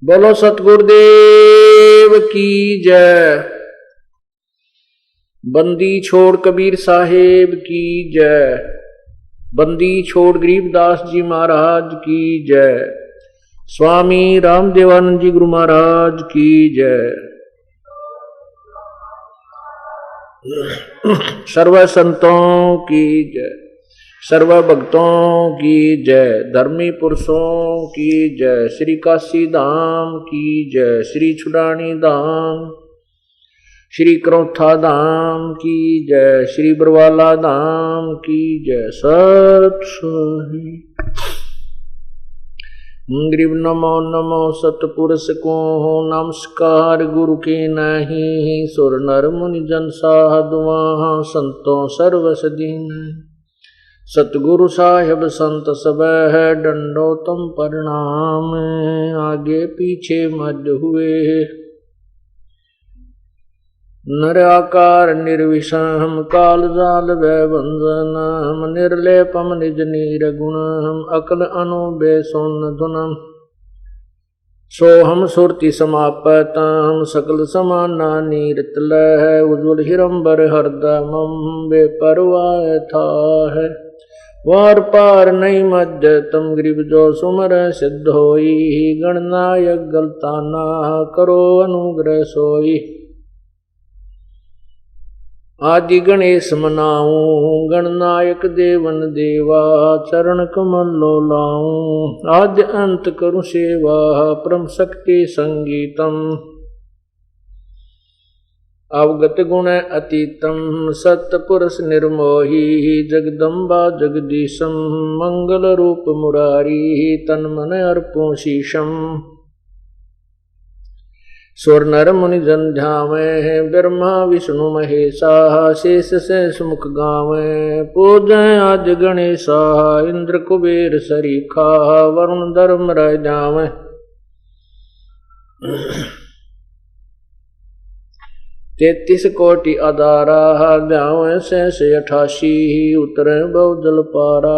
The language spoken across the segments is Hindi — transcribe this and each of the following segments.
बोलो सतगुरुदेव की जय। बंदी छोड़ कबीर साहेब की जय। बंदी छोड़ गरीबदास जी महाराज की जय। स्वामी रामदेवानंद जी गुरु महाराज की जय। सर्व संतों की जय, सर्व भक्तों की जय, धर्मी पुरुषों की जय, श्री काशी धाम की जय, श्री छुड़ानी धाम, श्री करौथा धाम की जय, श्री बरवाला धाम की जय। सत सोही ग्रीव नमो नमो सतपुरुष को हो नमस्कार। गुरु के नहीं सुर नर मुनि जन साधुआ संतों सर्वस दीन। सतगुरु साहिब संत सब है डंडो तुम प्रणाम। आगे पीछे मध्य हुए नर आकार निर्विषम काल जाल वै वंदनम। निर्लेपम निज नीर गुणम अकल अनुबे सोन धुनम। सोहम सुरति समापतम सकल समाना नीरत लह। उज्ज्वल हिरंबर हरदमम बेपरवाह था है। वार पार नहीं मध्य तम ग्रीब जो सुमर सिद्ध होई। गणनायक गलताना करो अनुग्रह सोई। आदि गणेश मनाऊं गणनायक देवन देवा। चरण कमल लो लाऊं आद्य अंत करूं सेवा। परम शक्ति संगीतम अवगत गुण अतीतम। सत्पुरुष निर्मोही जगदम्बा जगदीशम। मंगल रूप मुरारी तन मन अर्पों शीशम। स्वर नर मुनि जन ध्यावे ब्रह्मा विष्णु महेशा। शेष से सुमुख गावे पूजय आज गणेशा। इंद्र कुबेर सरीखा वरुण धर्म रह जावे। तेतीस कोटि अदारा ब्यावे से 88। उतरे बहुजल पारा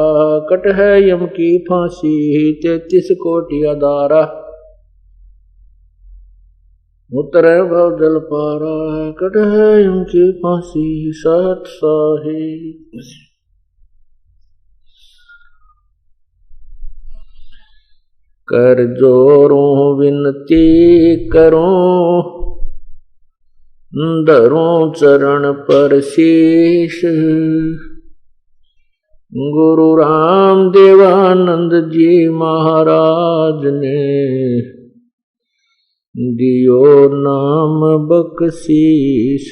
कट है यम की फांसी। 33 कोटि अदारा उतरे भव जल पारा कट है उनकी फांसी। सत साही कर जोरों विनती करूं। धरूं चरण पर शीश। गुरु राम देवानंद जी महाराज ने दियो नाम बख्शीश।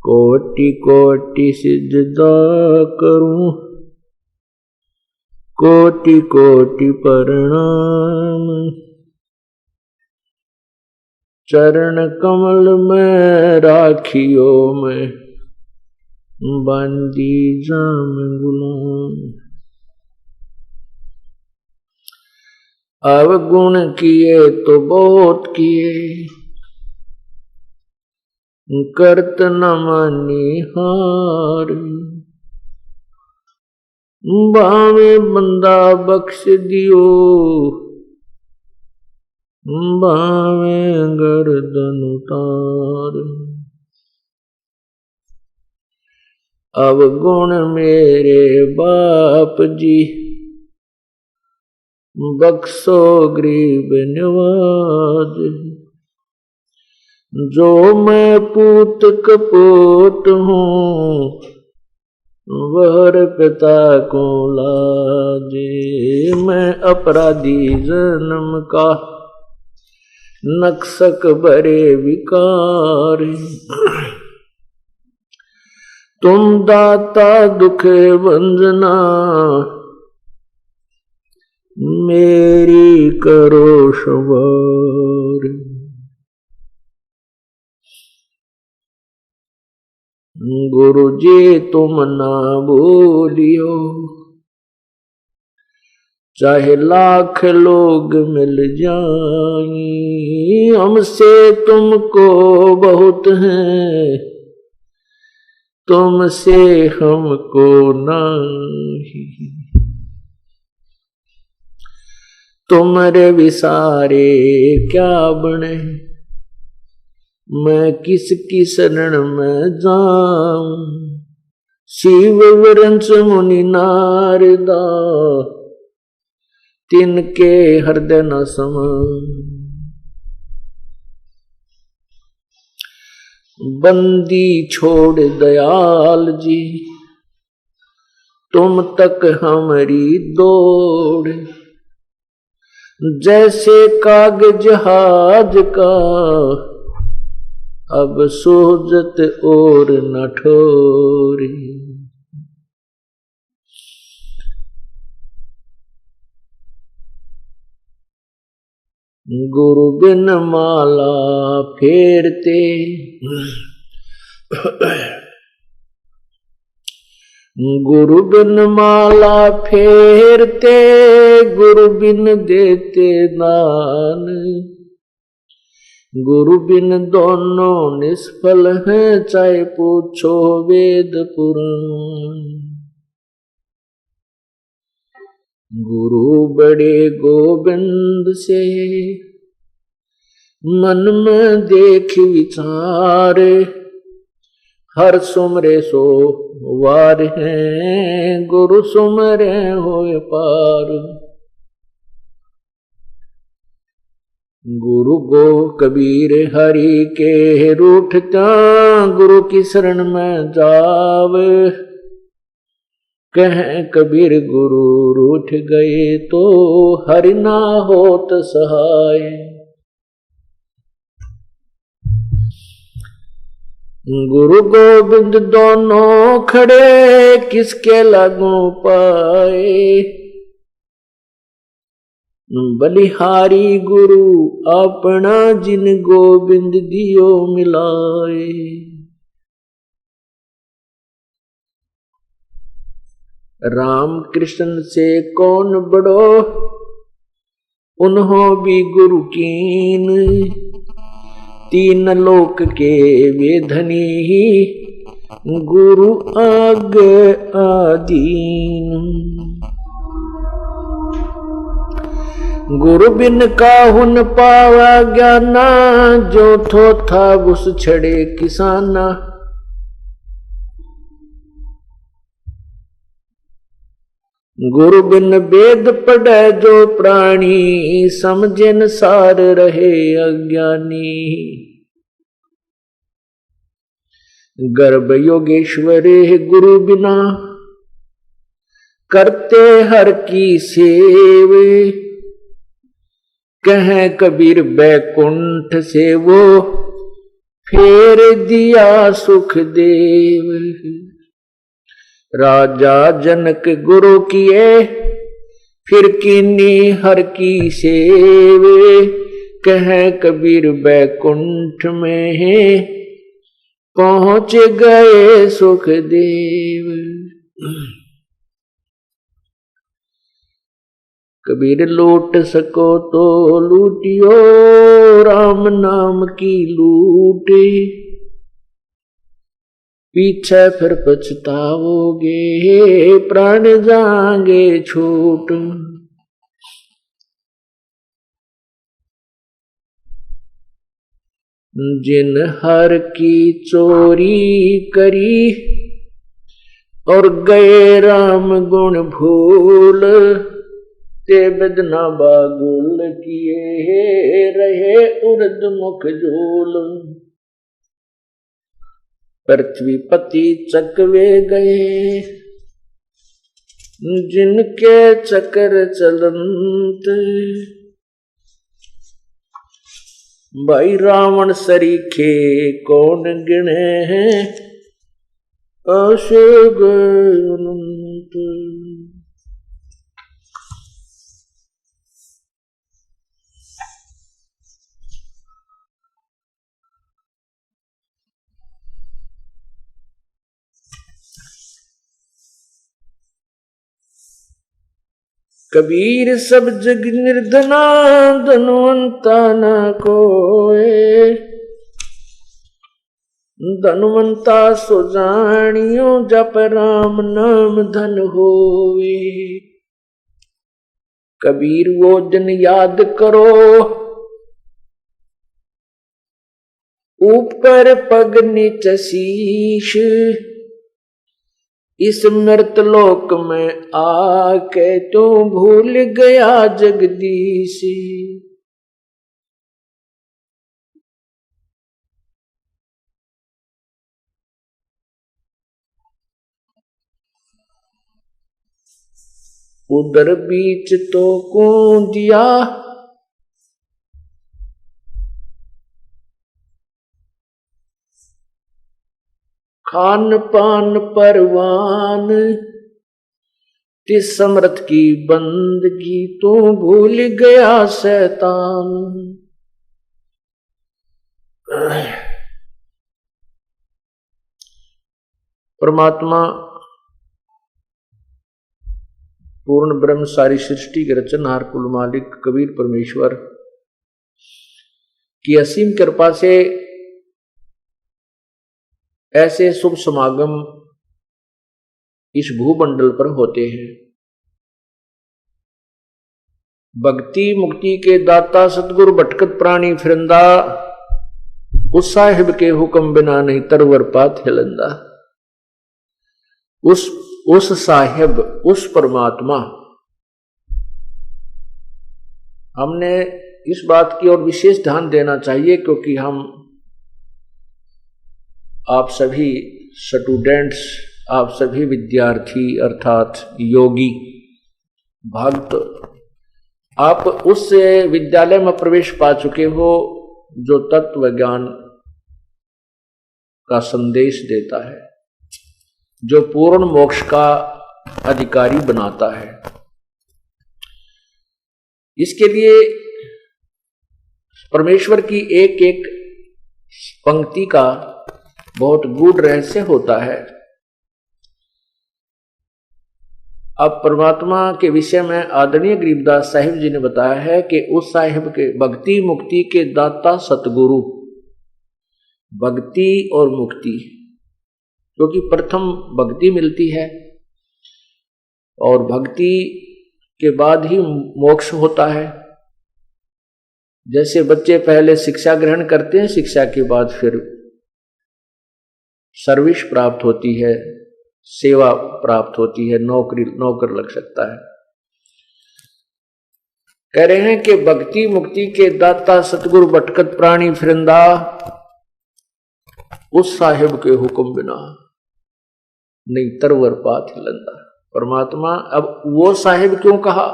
कोटि कोटि सिजदा करूं कोटि कोटि प्रणाम। चरण कमल में राखियो मैं बंदी जाम गुलाम। अवगुण किए तो बहुत किए करत न मानी हार। बावे बंदा बख्श दियो बावे गर्दन उतार। अवगुण मेरे बाप जी बख्शो गरीब निवाज। जो मैं पूत कपूत हूँ वर पिता को लाजे। मैं अपराधी जन्म का नक्सक बरे विकार। तुम दाता दुखे वंजना मेरी करो सवार। गुरु जी तुम ना बोलियो चाहे लाख लोग मिल जाएं। हमसे तुमको बहुत है तुमसे हमको नहीं। तुमरे विसारे क्या बने, मैं किसकी शरण में जाऊं। शिव वरंस मुनि नारदा, तिनके हृदय न सम। बंदी छोड़ दयाल जी, तुम तक हमारी दौड़। जैसे कागज जहाज का, अब सोजत और न ठोरी। गुरु बिन माला फेरते, गुरु बिन माला फेरते, गुरु बिन देते दान। गुरु बिन दोनों निष्फल हैं, चाहे पूछो वेद पुराण। गुरु बड़े गोविंद से, मन में देख विचार। हर सुमरे सो वार हैं, गुरु सुमरे होए पार। गुरु गो कबीर हरि के रूठता, गुरु की शरण में जाव। कहें कबीर गुरु रूठ गए, तो हरि ना होत सहाय। गुरु गोविंद दोनों खड़े, किसके लागू पाए। बलिहारी गुरु अपना, जिन गोविंद दियो मिलाए। राम कृष्ण से कौन बड़ो, उन्हों भी गुरु कीन। तीन लोक के वेधनी, गुरु आग आदीन। गुरु बिन काहुन पावा ज्ञाना, जो थो था उस छड़े किसाना। गुरु बिन वेद पढ़े जो प्राणी, समझन सार रहे अज्ञानी। गर्भ योगेश्वर गुरु बिना, करते हर की सेव। कहें कबीर बैकुंठ से वो, फेर दिया सुख देव। राजा जनक गुरु किए, फिर कीनी हर की सेव। कहें कबीर बैकुंठ में है, पहुंच गए सुख देव। कबीर लूट सको तो लूटियो, राम नाम की लूटे। पीछे फिर पछताओगे, प्राण जाएंगे छूट। जिन हर की चोरी करी, और गए राम गुण भूल। ते बदना बागुल किए, रहे उर्द मुख झूल। पृथ्वी पति चकवे गए, जिनके चक्र चलंत। भाई रावण सरीखे कौन गिने हैं, अशोक अनंत। कबीर सब जग निर्धना, धनवंता न कोय। धनवंता सो जानियो, जप राम नाम धन होवे। कबीर वो दिन याद करो, ऊपर पग नीच शीश, इस मृत लोक में आके तू भूल गया जगदीश। उधर बीच तो कूदिया, खान पान परवान, तिस समृत की बंदगी तू भूल गया शैतान। परमात्मा पूर्ण ब्रह्म सारी सृष्टि के रचनहार कुल मालिक कबीर परमेश्वर की असीम कृपा से ऐसे शुभ समागम इस भूमंडल पर होते हैं। भक्ति मुक्ति के दाता सतगुरु भटकत प्राणी फिरंदा, उस साहिब के हुक्म बिना नहीं तरवर पात हिलंदा। उस साहिब, उस परमात्मा, हमने इस बात की ओर विशेष ध्यान देना चाहिए क्योंकि हम आप सभी स्टूडेंट्स, आप सभी विद्यार्थी अर्थात योगी भक्त, आप उस विद्यालय में प्रवेश पा चुके हो जो तत्व ज्ञान का संदेश देता है, जो पूर्ण मोक्ष का अधिकारी बनाता है। इसके लिए परमेश्वर की एक एक पंक्ति का बहुत गूढ़ रहस्य होता है। अब परमात्मा के विषय में आदरणीय गरीबदास साहिब जी ने बताया है कि उस साहिब के भक्ति मुक्ति के दाता सतगुरु, भक्ति और मुक्ति, क्योंकि प्रथम भक्ति मिलती है और भक्ति के बाद ही मोक्ष होता है। जैसे बच्चे पहले शिक्षा ग्रहण करते हैं, शिक्षा के बाद फिर सर्विस प्राप्त होती है, सेवा प्राप्त होती है, नौकर लग सकता है। कह रहे हैं कि भक्ति मुक्ति के दाता सतगुरु भटकत प्राणी फिरंदा, उस साहिब के हुक्म बिना नहीं तरवर पात हिलंदा। परमात्मा, अब वो साहिब क्यों कहा?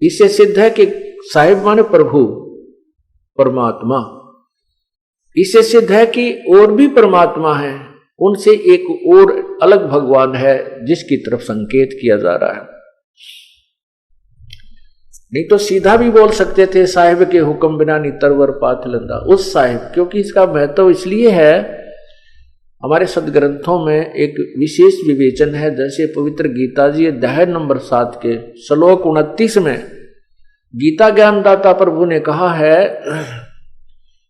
इससे सिद्ध है कि साहिब माने प्रभु, परमात्मा। इससे सिद्ध है कि और भी परमात्मा है, उनसे एक और अलग भगवान है जिसकी तरफ संकेत किया जा रहा है। नहीं तो सीधा भी बोल सकते थे साहिब के हुक्म बिना नितरवर पात हिलंदा, उस साहिब, क्योंकि इसका महत्व इसलिए है, हमारे सदग्रंथों में एक विशेष विवेचन है। जैसे पवित्र गीता जी अध्याय नंबर 7 के श्लोक 29 में गीता ज्ञानदाता प्रभु ने कहा है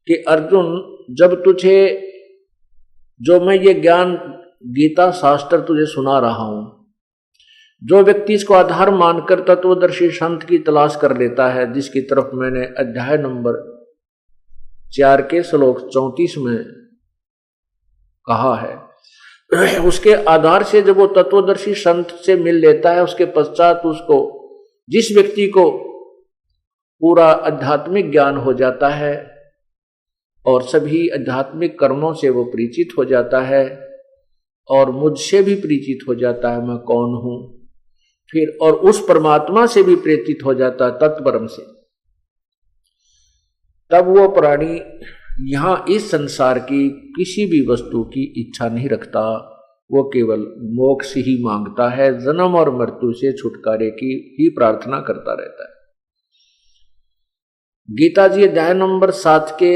कि अर्जुन, जब तुझे जो मैं ये ज्ञान गीता शास्त्र तुझे सुना रहा हूं, जो व्यक्ति इसको आधार मानकर तत्वदर्शी संत की तलाश कर लेता है, जिसकी तरफ मैंने अध्याय नंबर 4 के श्लोक 34 में कहा है, उसके आधार से जब वो तत्वदर्शी संत से मिल लेता है, उसके पश्चात उसको, जिस व्यक्ति को पूरा आध्यात्मिक ज्ञान हो जाता है और सभी आध्यात्मिक कर्मों से वो परिचित हो जाता है और मुझसे भी परिचित हो जाता है, मैं कौन हूं, फिर और उस परमात्मा से भी परिचित हो जाता है, तत्परम से, तब वो प्राणी यहां इस संसार की किसी भी वस्तु की इच्छा नहीं रखता। वो केवल मोक्ष ही मांगता है, जन्म और मृत्यु से छुटकारे की ही प्रार्थना करता रहता है। गीता जी अध्याय नंबर 7 के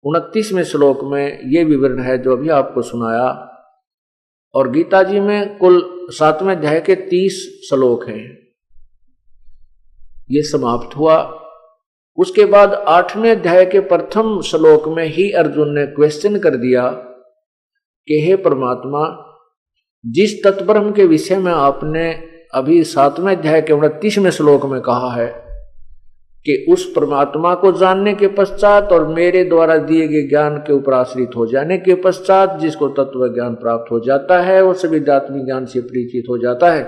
29वें श्लोक में ये विवरण है जो अभी आपको सुनाया। और गीता जी में कुल 7वें अध्याय के 30 श्लोक हैं। ये समाप्त हुआ। उसके बाद 8वें अध्याय के प्रथम श्लोक में ही अर्जुन ने क्वेश्चन कर दिया कि हे परमात्मा, जिस तत्ब्रह्म के विषय में आपने अभी 7वें अध्याय के 29वें श्लोक में कहा है कि उस परमात्मा को जानने के पश्चात और मेरे द्वारा दिए गए ज्ञान के ऊपर आश्रित हो जाने के पश्चात जिसको तत्व ज्ञान प्राप्त हो जाता है, वो सभी आत्मिक ज्ञान से परिचित हो जाता है,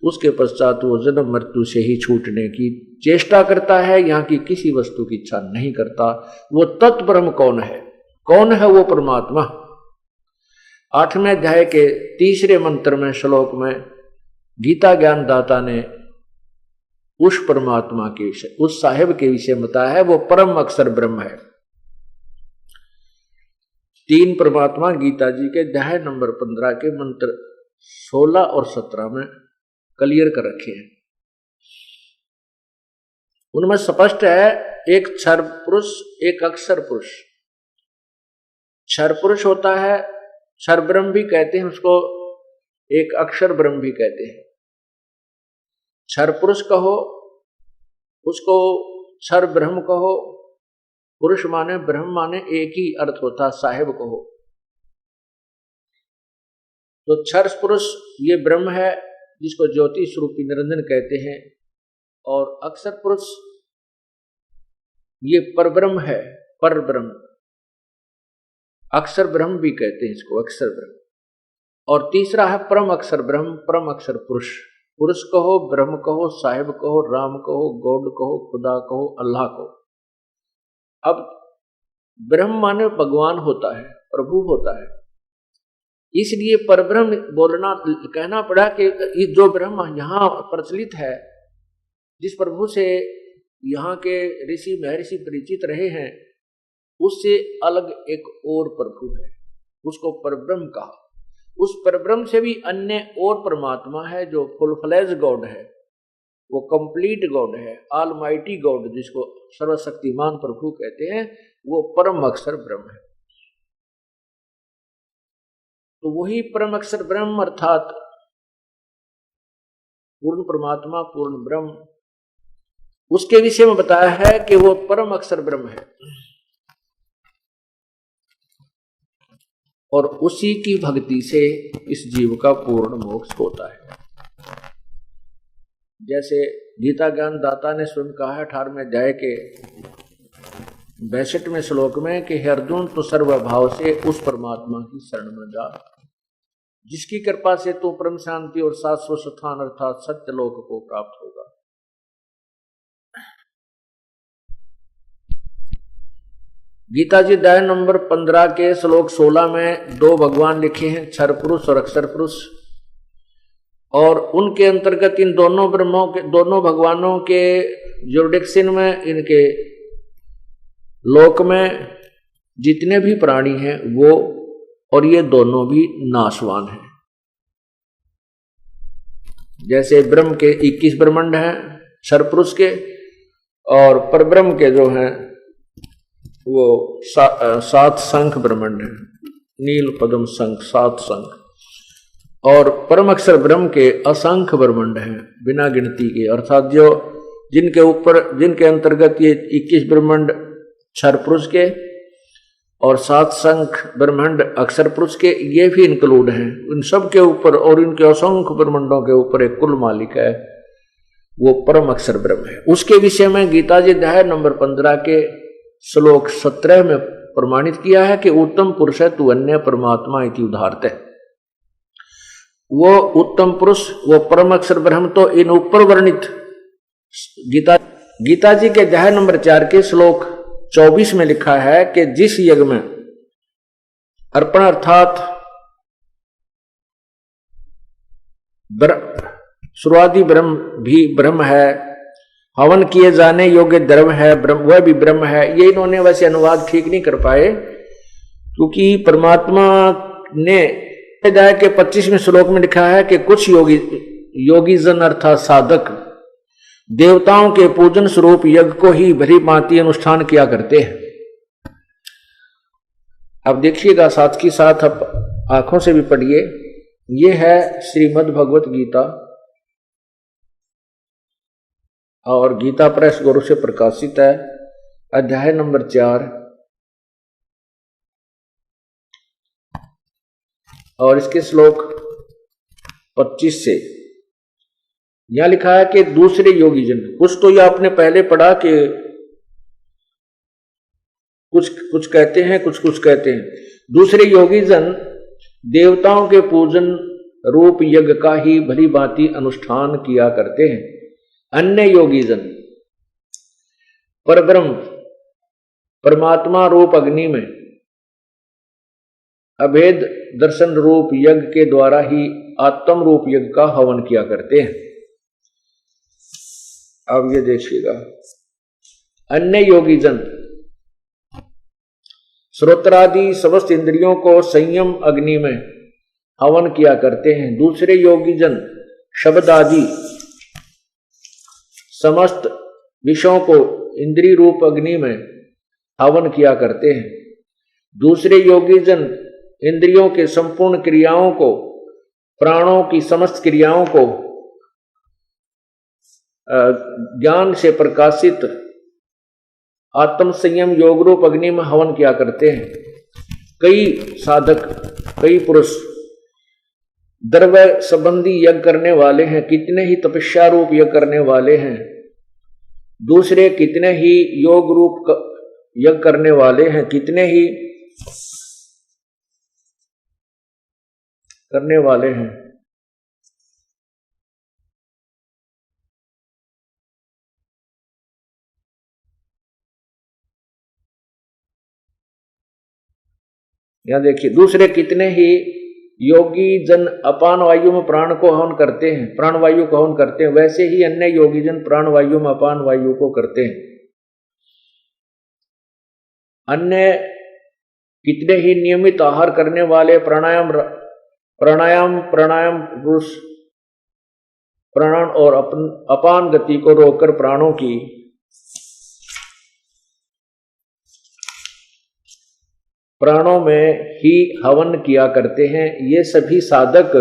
उसके पश्चात वो जन्म मृत्यु से ही छूटने की चेष्टा करता है, यहाँ की किसी वस्तु की इच्छा नहीं करता। वो तत्ब्रह्म कौन है? कौन है वो परमात्मा? 8वें अध्याय के 3रे मंत्र में श्लोक में गीता ज्ञान दाता ने उस परमात्मा के विषय, उस साहेब के विषय बताया है। वो परम अक्षर ब्रह्म है। 3 परमात्मा गीता जी के अध्याय नंबर 15 के मंत्र 16 और 17 में क्लियर कर रखे हैं। उनमें स्पष्ट है, एक क्षर पुरुष, एक अक्षर पुरुष। क्षर पुरुष होता है, क्षर ब्रह्म भी कहते हैं उसको, एक अक्षर ब्रह्म भी कहते हैं। क्षर पुरुष कहो, उसको क्षर ब्रह्म कहो। पुरुष माने ब्रह्म माने एक ही अर्थ होता, साहेब कहो। तो क्षर पुरुष ये ब्रह्म है जिसको ज्योति स्वरूपी निरंजन कहते हैं, और अक्षर पुरुष ये परब्रह्म है, पर ब्रह्म। अक्षर ब्रह्म भी कहते हैं इसको, अक्षर ब्रह्म। और तीसरा है परम अक्षर ब्रह्म, परम अक्षर पुरुष। पुरुष कहो, ब्रह्म कहो, साहिब कहो, राम कहो, गॉड कहो, खुदा कहो, अल्लाह कहो। अब ब्रह्म माने भगवान होता है, प्रभु होता है, इसलिए परब्रह्म बोलना, कहना पड़ा कि ये जो ब्रह्म यहाँ प्रचलित है, जिस प्रभु से यहाँ के ऋषि महर्षि परिचित रहे हैं, उससे अलग एक और प्रभु है, उसको परब्रह्म कहा। उस परब्रह्म से भी अन्य और परमात्मा है जो फुल फ्लेज गॉड है, वो कंप्लीट गॉड है, ऑलमाइटी गॉड, जिसको सर्वशक्तिमान प्रभु कहते हैं, वो परम अक्षर ब्रह्म है। तो वही परम अक्षर ब्रह्म अर्थात पूर्ण परमात्मा, पूर्ण ब्रह्म, उसके विषय में बताया है कि वो परम अक्षर ब्रह्म है और उसी की भक्ति से इस जीव का पूर्ण मोक्ष होता है। जैसे गीता ज्ञान दाता ने स्वयं कहा है 18वें अध्याय के 62वें श्लोक में कि हे अर्जुन, तो सर्वभाव से उस परमात्मा की शरण में जा, जिसकी कृपा से तू परम शांति और शाश्वत स्थान अर्थात सत्य लोक को प्राप्त होगा। गीता जी अध्याय नंबर 15 के श्लोक 16 में 2 भगवान लिखे हैं, क्षर पुरुष और अक्षर पुरुष, और उनके अंतर्गत इन दोनों ब्रह्मों के, दोनों भगवानों के जुरिडिक्शन में, इनके लोक में जितने भी प्राणी हैं वो, और ये दोनों भी नाशवान हैं। जैसे ब्रह्म के 21 ब्रह्मांड हैं क्षर पुरुष के, और परब्रह्म के जो हैं वो 7 शंख ब्रह्मांड है, नील पद्म शंख, 7 शंख, और परम अक्षर ब्रह्म के असंख्य ब्रह्मांड हैं बिना गिनती के, अर्थात जो जिनके ऊपर, जिनके अंतर्गत ये 21 ब्रह्मांड क्षर पुरुष के और 7 शंख ब्रह्मांड अक्षर पुरुष के, ये भी इंक्लूड हैं। इन सब के ऊपर और इनके असंख्य ब्रह्मांडों के ऊपर एक कुल मालिक है, वो परम अक्षर ब्रह्म है। उसके विषय में गीता जी अध्याय नंबर 15 के श्लोक 17 में प्रमाणित किया है कि उत्तम पुरुष है तू अन्य परमात्मा इति उदाहरते। वो उत्तम पुरुष, वो परम अक्षर ब्रह्म तो इन ऊपर वर्णित गीता जी के अध्याय नंबर 4 के श्लोक 24 में लिखा है कि जिस यज्ञ में अर्पण अर्थात शुरुआती ब्रह्म भी ब्रह्म है, हवन किए जाने योग्य द्रव्य है ब्रह्म, वह भी ब्रह्म है। ये इन्होंने वैसे अनुवाद ठीक नहीं कर पाए, क्योंकि परमात्मा ने अध्याय के 25वें श्लोक में लिखा है कि कुछ योगी जन अर्थात साधक देवताओं के पूजन स्वरूप यज्ञ को ही भली भांति अनुष्ठान किया करते हैं। अब देखिएगा साथ ही साथ, अब आंखों से भी पढ़िए। ये है श्रीमद् भगवत गीता और गीता प्रेस गुरु से प्रकाशित है, अध्याय नंबर 4 और इसके श्लोक 25 से यहां लिखा है कि दूसरे योगी जन, कुछ तो ये आपने पहले पढ़ा कि कुछ कुछ कहते हैं, कुछ कुछ कहते हैं। दूसरे योगी जन देवताओं के पूजन रूप यज्ञ का ही भली भांति अनुष्ठान किया करते हैं। अन्य योगी जन परब्रह्म परमात्मा रूप अग्नि में अभेद दर्शन रूप यज्ञ के द्वारा ही आत्म रूप यज्ञ का हवन किया करते हैं। अब ये देखिएगा, अन्य योगी जन श्रोत्रादि समस्त इंद्रियों को संयम अग्नि में हवन किया करते हैं। दूसरे योगी जन शब्द आदि समस्त विषयों को इंद्रिय रूप अग्नि में हवन किया करते हैं। दूसरे योगी जन इंद्रियों के संपूर्ण क्रियाओं को, प्राणों की समस्त क्रियाओं को ज्ञान से प्रकाशित आत्म संयम योग रूप अग्नि में हवन किया करते हैं। कई साधक, कई पुरुष द्रव्य संबंधी यज्ञ करने वाले हैं, कितने ही तपस्या रूप यज्ञ करने वाले हैं। दूसरे कितने ही योग रूप यज्ञ करने वाले हैं, कितने ही करने वाले हैं। यहां देखिए, दूसरे कितने ही योगी जन अपान वायु में प्राण को हवन करते हैं, प्राण वायु को हवन करते हैं, वैसे ही अन्य योगी जन प्राण वायु में अपान वायु को करते हैं। अन्य कितने ही नियमित आहार करने वाले प्राणायाम पुरुष प्राण और अपान गति को रोककर प्राणों की प्राणों में ही हवन किया करते हैं। ये सभी साधक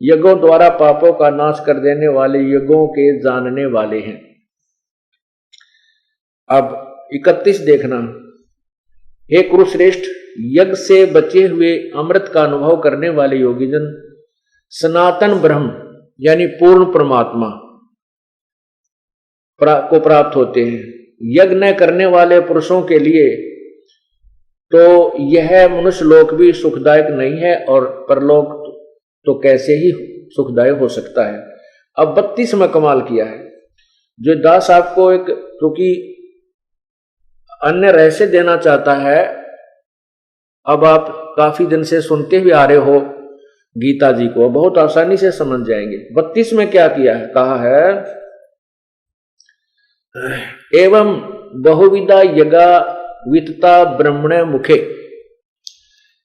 यज्ञों द्वारा पापों का नाश कर देने वाले यज्ञों के जानने वाले हैं। अब 31 देखना, हे कुरुश्रेष्ठ, यज्ञ से बचे हुए अमृत का अनुभव करने वाले योगीजन सनातन ब्रह्म यानी पूर्ण परमात्मा को प्राप्त होते हैं। यज्ञ न करने वाले पुरुषों के लिए तो यह मनुष्य लोक भी सुखदायक नहीं है और परलोक तो कैसे ही सुखदायक हो सकता है। अब 32 में कमाल किया है, जो दास आपको एक क्योंकि अन्य रहस्य देना चाहता है। अब आप काफी दिन से सुनते हुए आ रहे हो गीता जी को, बहुत आसानी से समझ जाएंगे। 32 में क्या किया है, कहा है एवं बहुविधा यज्ञा वितता ब्रह्मणे मुखे।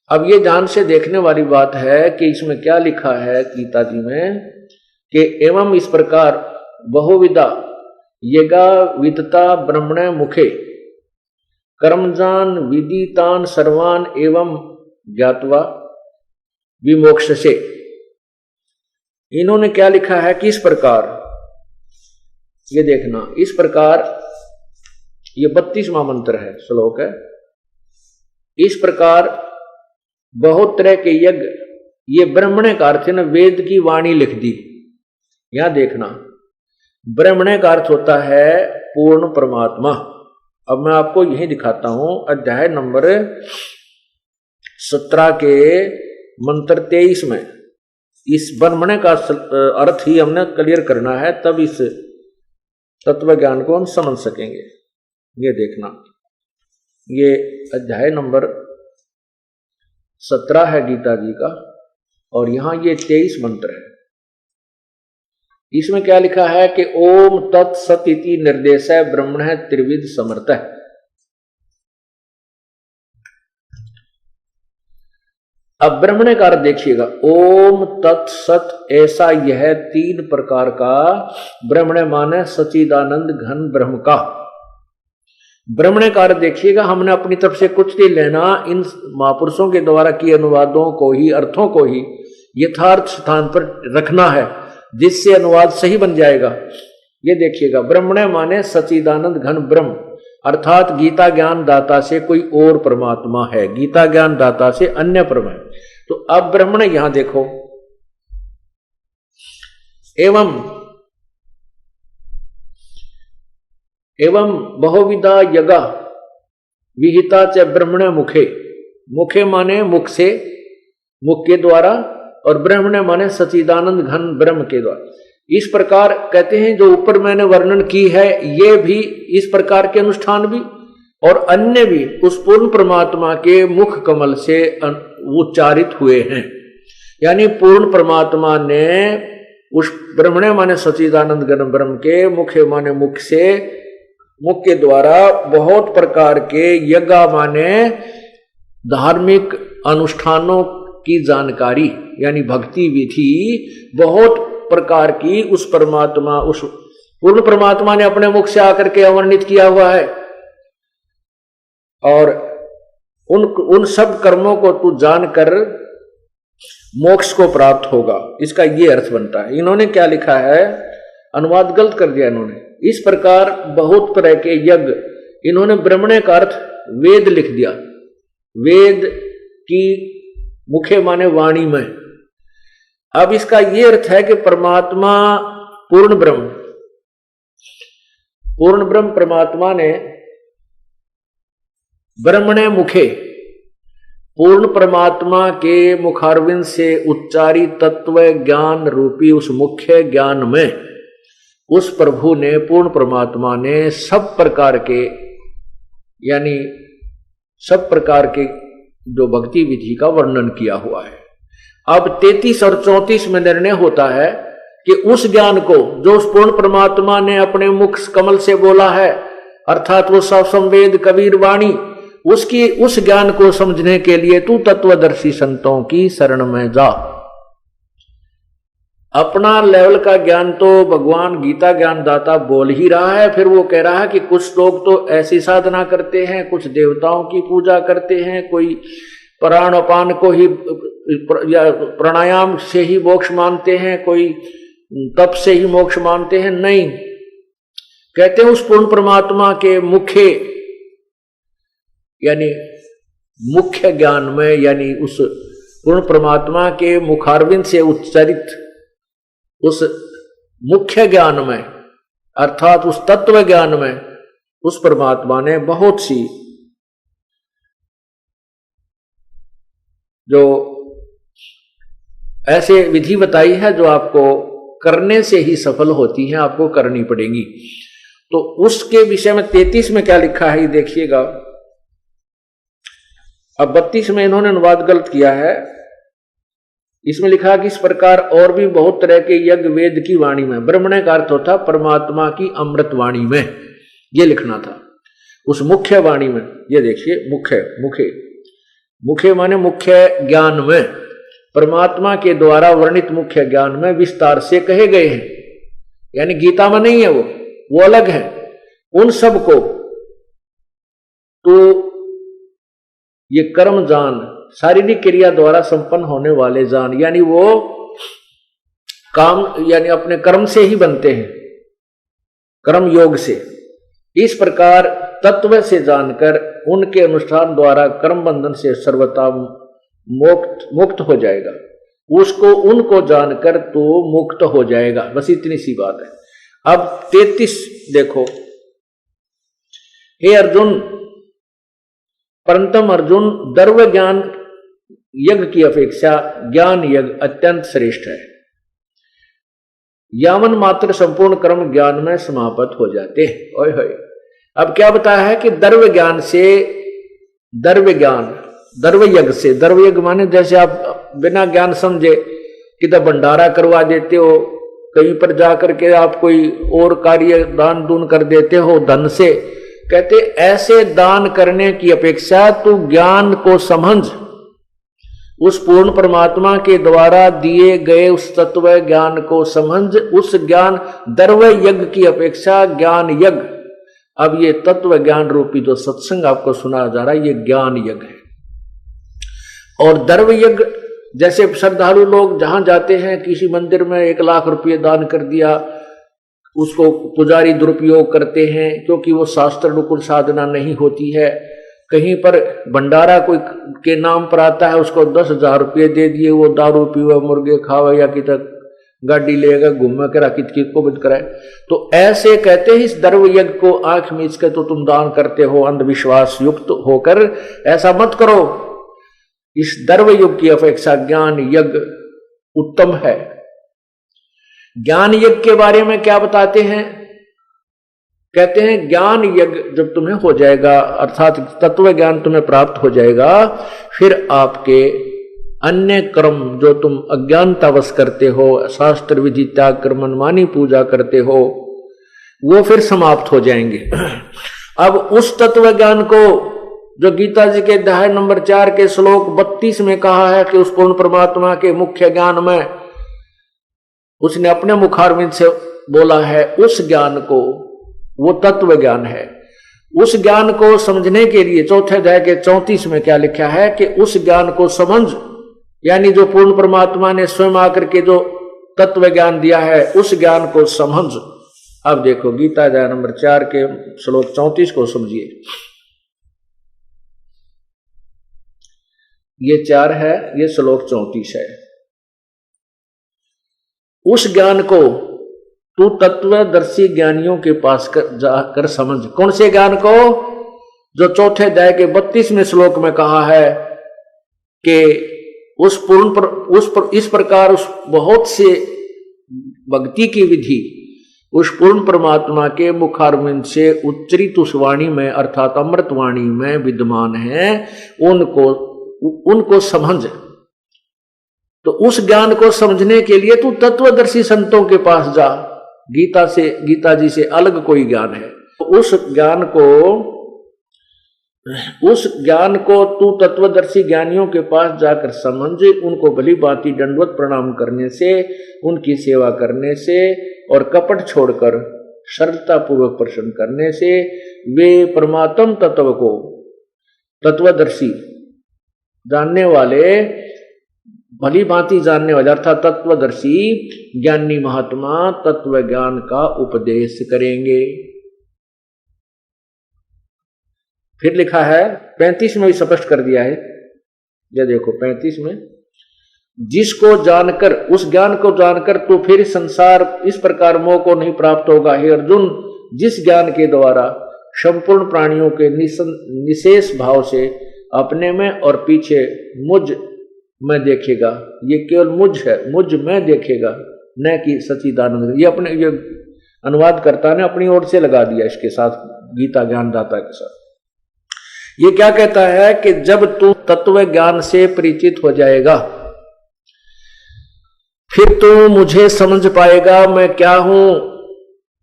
अब ये ध्यान से देखने वाली बात है कि इसमें क्या लिखा है गीता जी में कि एवं इस प्रकार बहुविधा यज्ञा वितता ब्रह्मणे मुखे कर्मजान विदितान सर्वान एवं ज्ञात्वा विमोक्ष से। इन्होंने क्या लिखा है कि इस प्रकार, ये देखना, इस प्रकार, ये 32वां मंत्र है, श्लोक है। इस प्रकार बहुत तरह के यज्ञ, ये ब्रह्मणे का अर्थ है ना, वेद की वाणी लिख दी। यहां देखना, ब्रह्मणे का अर्थ होता है पूर्ण परमात्मा। अब मैं आपको यही दिखाता हूं, अध्याय नंबर 17 के मंत्र 23 में इस ब्रह्मणे का अर्थ ही हमने क्लियर करना है, तब इस तत्व ज्ञान को हम समझ सकेंगे। ये देखना, ये अध्याय नंबर 17 है गीता जी का और यहां ये 23 मंत्र है। इसमें क्या लिखा है कि ओम तत्सत इति निर्देशः ब्रह्मणः त्रिविध समर्थः। अब ब्रह्मणे का अर्थ देखिएगा, ओम तत्सत, ऐसा यह 3 प्रकार का ब्रह्मणे माने सच्चिदानंद घन ब्रह्म का। ब्रह्मणे का अर्थ देखिएगा, हमने अपनी तरफ से कुछ नहीं लेना, इन महापुरुषों के द्वारा किए अनुवादों को ही, अर्थों को ही यथार्थ स्थान पर रखना है, जिससे अनुवाद सही बन जाएगा। ये देखिएगा, ब्रह्मणे माने सच्चिदानंद घन ब्रह्म, अर्थात गीता ज्ञान दाता से कोई और परमात्मा है, गीता ज्ञान दाता से अन्य परम है। तो अब ब्रह्मणे यहां देखो, एवं एवं बहुविधा यज्ञा विहिता च ब्रह्मणे मुखे, मुखे माने मुख से, मुख के द्वारा, और ब्रह्मणे माने सच्चिदानंद घन ब्रह्म के द्वारा। इस प्रकार कहते हैं जो ऊपर मैंने वर्णन की है, ये भी इस प्रकार के अनुष्ठान भी और अन्य भी उस पूर्ण परमात्मा के मुख कमल से उच्चारित हुए हैं। यानी पूर्ण परमात्मा ने उस ब्रह्मणे माने सच्चिदानंद घन ब्रह्म के, मुखे माने मुख से, मुख के द्वारा बहुत प्रकार के यज्ञ माने धार्मिक अनुष्ठानों की जानकारी, यानी भक्ति विधि बहुत प्रकार की उस परमात्मा, उस पूर्ण परमात्मा ने अपने मुख से आकर के अवर्णित किया हुआ है। और उन सब कर्मों को तू जानकर मोक्ष को प्राप्त होगा, इसका ये अर्थ बनता है। इन्होंने क्या लिखा है, अनुवाद गलत कर दिया इन्होंने। इस प्रकार बहुत तरह के यज्ञ, इन्होंने ब्रह्मणे का अर्थ वेद लिख दिया। वेद की मुखे माने वाणी में। अब इसका ये अर्थ है कि परमात्मा पूर्ण ब्रह्म परमात्मा ने ब्रह्मणे मुखे, पूर्ण परमात्मा के मुखारविंद से उच्चारित तत्व ज्ञान रूपी उस मुख्य ज्ञान में उस प्रभु ने, पूर्ण परमात्मा ने सब प्रकार के, यानी सब प्रकार के जो भक्ति विधि का वर्णन किया हुआ है। अब 33 और 34 में निर्णय होता है कि उस ज्ञान को जो उस पूर्ण परमात्मा ने अपने मुख कमल से बोला है, अर्थात वो सब संवेद कबीर वाणी, उसकी उस ज्ञान को समझने के लिए तू तत्वदर्शी संतों की शरण में जा। अपना लेवल का ज्ञान तो भगवान गीता ज्ञान दाता बोल ही रहा है, फिर वो कह रहा है कि कुछ लोग तो ऐसी साधना करते हैं, कुछ देवताओं की पूजा करते हैं, कोई प्राणापान को ही या प्राणायाम से ही मोक्ष मानते हैं, कोई तप से ही मोक्ष मानते हैं। नहीं, कहते हैं उस पूर्ण परमात्मा के मुखे, यानी मुख्य ज्ञान में, यानी उस पूर्ण परमात्मा के मुखारविंद से उच्चारित उस मुख्य ज्ञान में, अर्थात उस तत्व ज्ञान में उस परमात्मा ने बहुत सी जो ऐसे विधि बताई है जो आपको करने से ही सफल होती है, आपको करनी पड़ेगी। तो उसके विषय में 33 में क्या लिखा है ये देखिएगा। अब 32 में इन्होंने अनुवाद गलत किया है। इसमें लिखा है कि इस प्रकार और भी बहुत तरह के यज्ञ वेद की वाणी में, ब्रह्मणे का अर्थ होता परमात्मा की अमृत वाणी में, ये लिखना था उस मुख्य वाणी में। ये देखिए मुखे माने मुख्य ज्ञान में, परमात्मा के द्वारा वर्णित मुख्य ज्ञान में विस्तार से कहे गए हैं, यानी गीता में नहीं है, वो अलग है। उन सब को तो ये कर्म जान, शारीरिक क्रिया द्वारा संपन्न होने वाले जान, यानी वो काम, यानी अपने कर्म से ही बनते हैं, कर्म योग से। इस प्रकार तत्व से जानकर उनके अनुष्ठान द्वारा कर्म बंधन से सर्वथा मुक्त हो जाएगा। उसको उनको जानकर तो मुक्त हो जाएगा, बस इतनी सी बात है। अब 33 देखो। हे अर्जुन, परंतम अर्जुन, दर्व ज्ञान यज्ञ की अपेक्षा ज्ञान यज्ञ अत्यंत श्रेष्ठ है। यावन मात्र संपूर्ण कर्म ज्ञान में समाप्त हो जाते हैं। ओए होए, अब क्या बताया है कि दर्व ज्ञान से, दर्व यज्ञ से, दर्व यज्ञ माने जैसे आप बिना ज्ञान समझे किधर भंडारा करवा देते हो, कहीं पर जाकर के आप कोई और कार्य दान दून कर देते हो धन से, कहते ऐसे दान करने की अपेक्षा तू ज्ञान को समझ, उस पूर्ण परमात्मा के द्वारा दिए गए उस तत्व ज्ञान को समझ। उस ज्ञान दर्व यज्ञ की अपेक्षा ज्ञान यज्ञ, अब ये तत्व ज्ञान रूपी जो सत्संग आपको सुना जा रहा है, ये ज्ञान यज्ञ है। और दर्व यज्ञ जैसे श्रद्धालु लोग जहां जाते हैं, किसी मंदिर में 1 लाख रुपये दान कर दिया, उसको पुजारी दुरुपयोग करते हैं क्योंकि वो शास्त्र अनुकूल साधना नहीं होती है। कहीं पर भंडारा कोई के नाम पर आता है, उसको 10,000 रुपये दे दिए, वो दारू पीवे, मुर्गे खावे या कि तक गाड़ी लेगा घूम के राकित की को बुद्ध कराए। तो ऐसे कहते हैं इस द्रव्य यज्ञ को आंख मीच के तो तुम दान करते हो अंधविश्वास युक्त होकर, ऐसा मत करो। इस द्रव्य युग की अपेक्षा ज्ञान यज्ञ उत्तम है। ज्ञान यज्ञ के बारे में क्या बताते हैं? कहते हैं ज्ञान यज्ञ जब तुम्हें हो जाएगा, अर्थात तत्व ज्ञान तुम्हें प्राप्त हो जाएगा, फिर आपके अन्य कर्म जो तुम अज्ञानतावश करते हो, शास्त्र विधि त्याग कर मनमानी पूजा करते हो, वो फिर समाप्त हो जाएंगे। अब उस तत्व ज्ञान को जो गीता जी के अध्याय नंबर 4 के श्लोक 32 में कहा है कि उस पूर्ण परमात्मा के मुख्य ज्ञान में उसने अपने मुखारविंद से बोला है, उस ज्ञान को, वो तत्व ज्ञान है। उस ज्ञान को समझने के लिए चौथे अध्याय के 34 में क्या लिखा है कि उस ज्ञान को समझ, यानी जो पूर्ण परमात्मा ने स्वयं आकर के जो तत्व ज्ञान दिया है उस ज्ञान को समझ। अब देखो गीता अध्याय नंबर 4 के श्लोक 34 को समझिए। ये 4 है, ये श्लोक 34 है। उस ज्ञान को तू तत्वदर्शी ज्ञानियों के पास जाकर समझ। कौन से ज्ञान को? जो चौथे अध्याय के 32वें श्लोक में कहा है कि इस प्रकार उस बहुत से भक्ति की विधि उस पूर्ण परमात्मा के मुखारविंद से उच्चरित उस वाणी में अर्थात अमृत वाणी में विद्यमान है, उनको समझ। तो उस ज्ञान को समझने के लिए तू तत्वदर्शी संतों के पास जा। गीता जी से अलग कोई ज्ञान है। उस ज्ञान को तू तत्वदर्शी ज्ञानियों के पास जाकर समझ। उनको भली भांति दंडवत प्रणाम करने से, उनकी सेवा करने से और कपट छोड़कर सरलता पूर्वक प्रसन्न करने से वे परमात्म तत्व को तत्वदर्शी जानने वाले, भली भांति जानने वाले अर्थात तत्वदर्शी ज्ञानी महात्मा तत्व ज्ञान का उपदेश करेंगे। फिर लिखा है 35 में भी स्पष्ट कर दिया है। ये देखो 35 में, जिसको जानकर, उस ज्ञान को जानकर तो फिर संसार इस प्रकार मोह को नहीं प्राप्त होगा। हे अर्जुन, जिस ज्ञान के द्वारा संपूर्ण प्राणियों के निशेष भाव से अपने में और पीछे मुझ में देखेगा, ये केवल मुझ है, मुझ में देखेगा, न कि सच्चिदानंद। ये अपने ये अनुवादकर्ता ने अपनी ओर से लगा दिया इसके साथ, गीता ज्ञानदाता के साथ। ये क्या कहता है कि जब तू तत्व ज्ञान से परिचित हो जाएगा फिर तू मुझे समझ पाएगा मैं क्या हूं,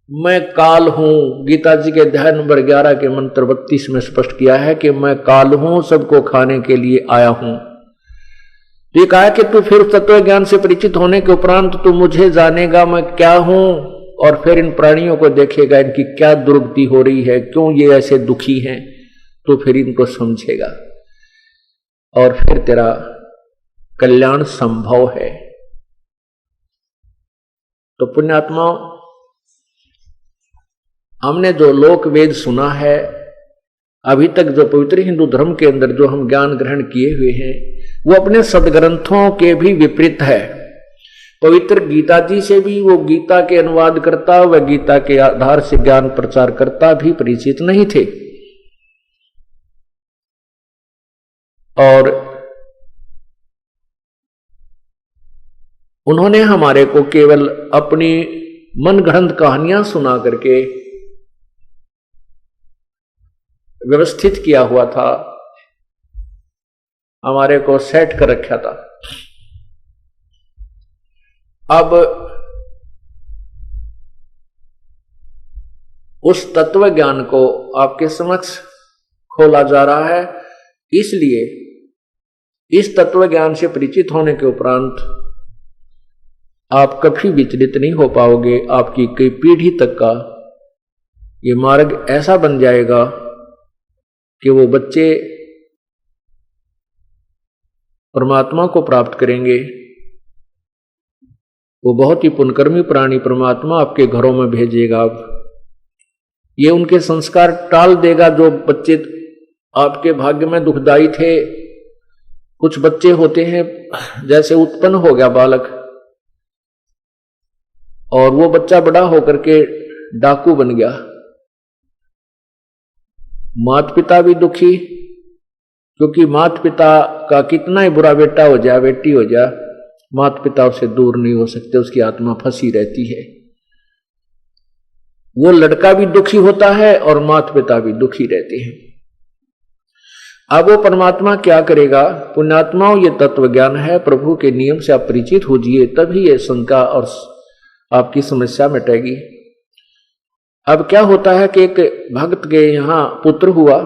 मैं काल हूं। गीता जी के अध्याय नंबर 11 के मंत्र 32 में स्पष्ट किया है कि मैं काल हूं, सबको खाने के लिए आया हूं। तो ये कहा कि तू फिर तत्व ज्ञान से परिचित होने के उपरांत तू मुझे जानेगा मैं क्या हूं, और फिर इन प्राणियों को देखेगा इनकी क्या दुर्गति हो रही है, क्यों ये ऐसे दुखी हैं, तो फिर इनको समझेगा और फिर तेरा कल्याण संभव है। तो पुण्यात्मा, हमने जो लोक वेद सुना है, अभी तक जो पवित्र हिंदू धर्म के अंदर जो हम ज्ञान ग्रहण किए हुए हैं, वो अपने सदग्रंथों के भी विपरीत है। पवित्र गीता जी से भी वो गीता के अनुवाद करता व गीता के आधार से ज्ञान प्रचार करता भी परिचित नहीं थे। और उन्होंने हमारे को केवल अपनी मनगढ़ंत कहानियां सुना करके व्यवस्थित किया हुआ था, हमारे को सेट कर रखा था। अब उस तत्व ज्ञान को आपके समक्ष खोला जा रहा है, इसलिए इस तत्व ज्ञान से परिचित होने के उपरांत आप कभी विचलित नहीं हो पाओगे। आपकी कई पीढ़ी तक का ये मार्ग ऐसा बन जाएगा कि वो बच्चे परमात्मा को प्राप्त करेंगे। वो बहुत ही पुण्यकर्मी प्राणी परमात्मा आपके घरों में भेजेगा। ये उनके संस्कार टाल देगा जो बच्चे आपके भाग्य में दुखदाई थे। कुछ बच्चे होते हैं, जैसे उत्पन्न हो गया बालक, और वो बच्चा बड़ा होकर के डाकू बन गया। माता पिता भी दुखी, क्योंकि माता पिता का कितना ही बुरा बेटा हो जाए, बेटी हो जाए, माता पिता उससे दूर नहीं हो सकते, उसकी आत्मा फंसी रहती है। वो लड़का भी दुखी होता है और माता पिता भी दुखी रहते हैं। अब वो परमात्मा क्या करेगा? पुण्यात्माओं, ये तत्व ज्ञान है, प्रभु के नियम से आप परिचित हो जाइए, तभी ये शंका और आपकी समस्या मिटेगी। अब क्या होता है कि एक भक्त के यहां पुत्र हुआ।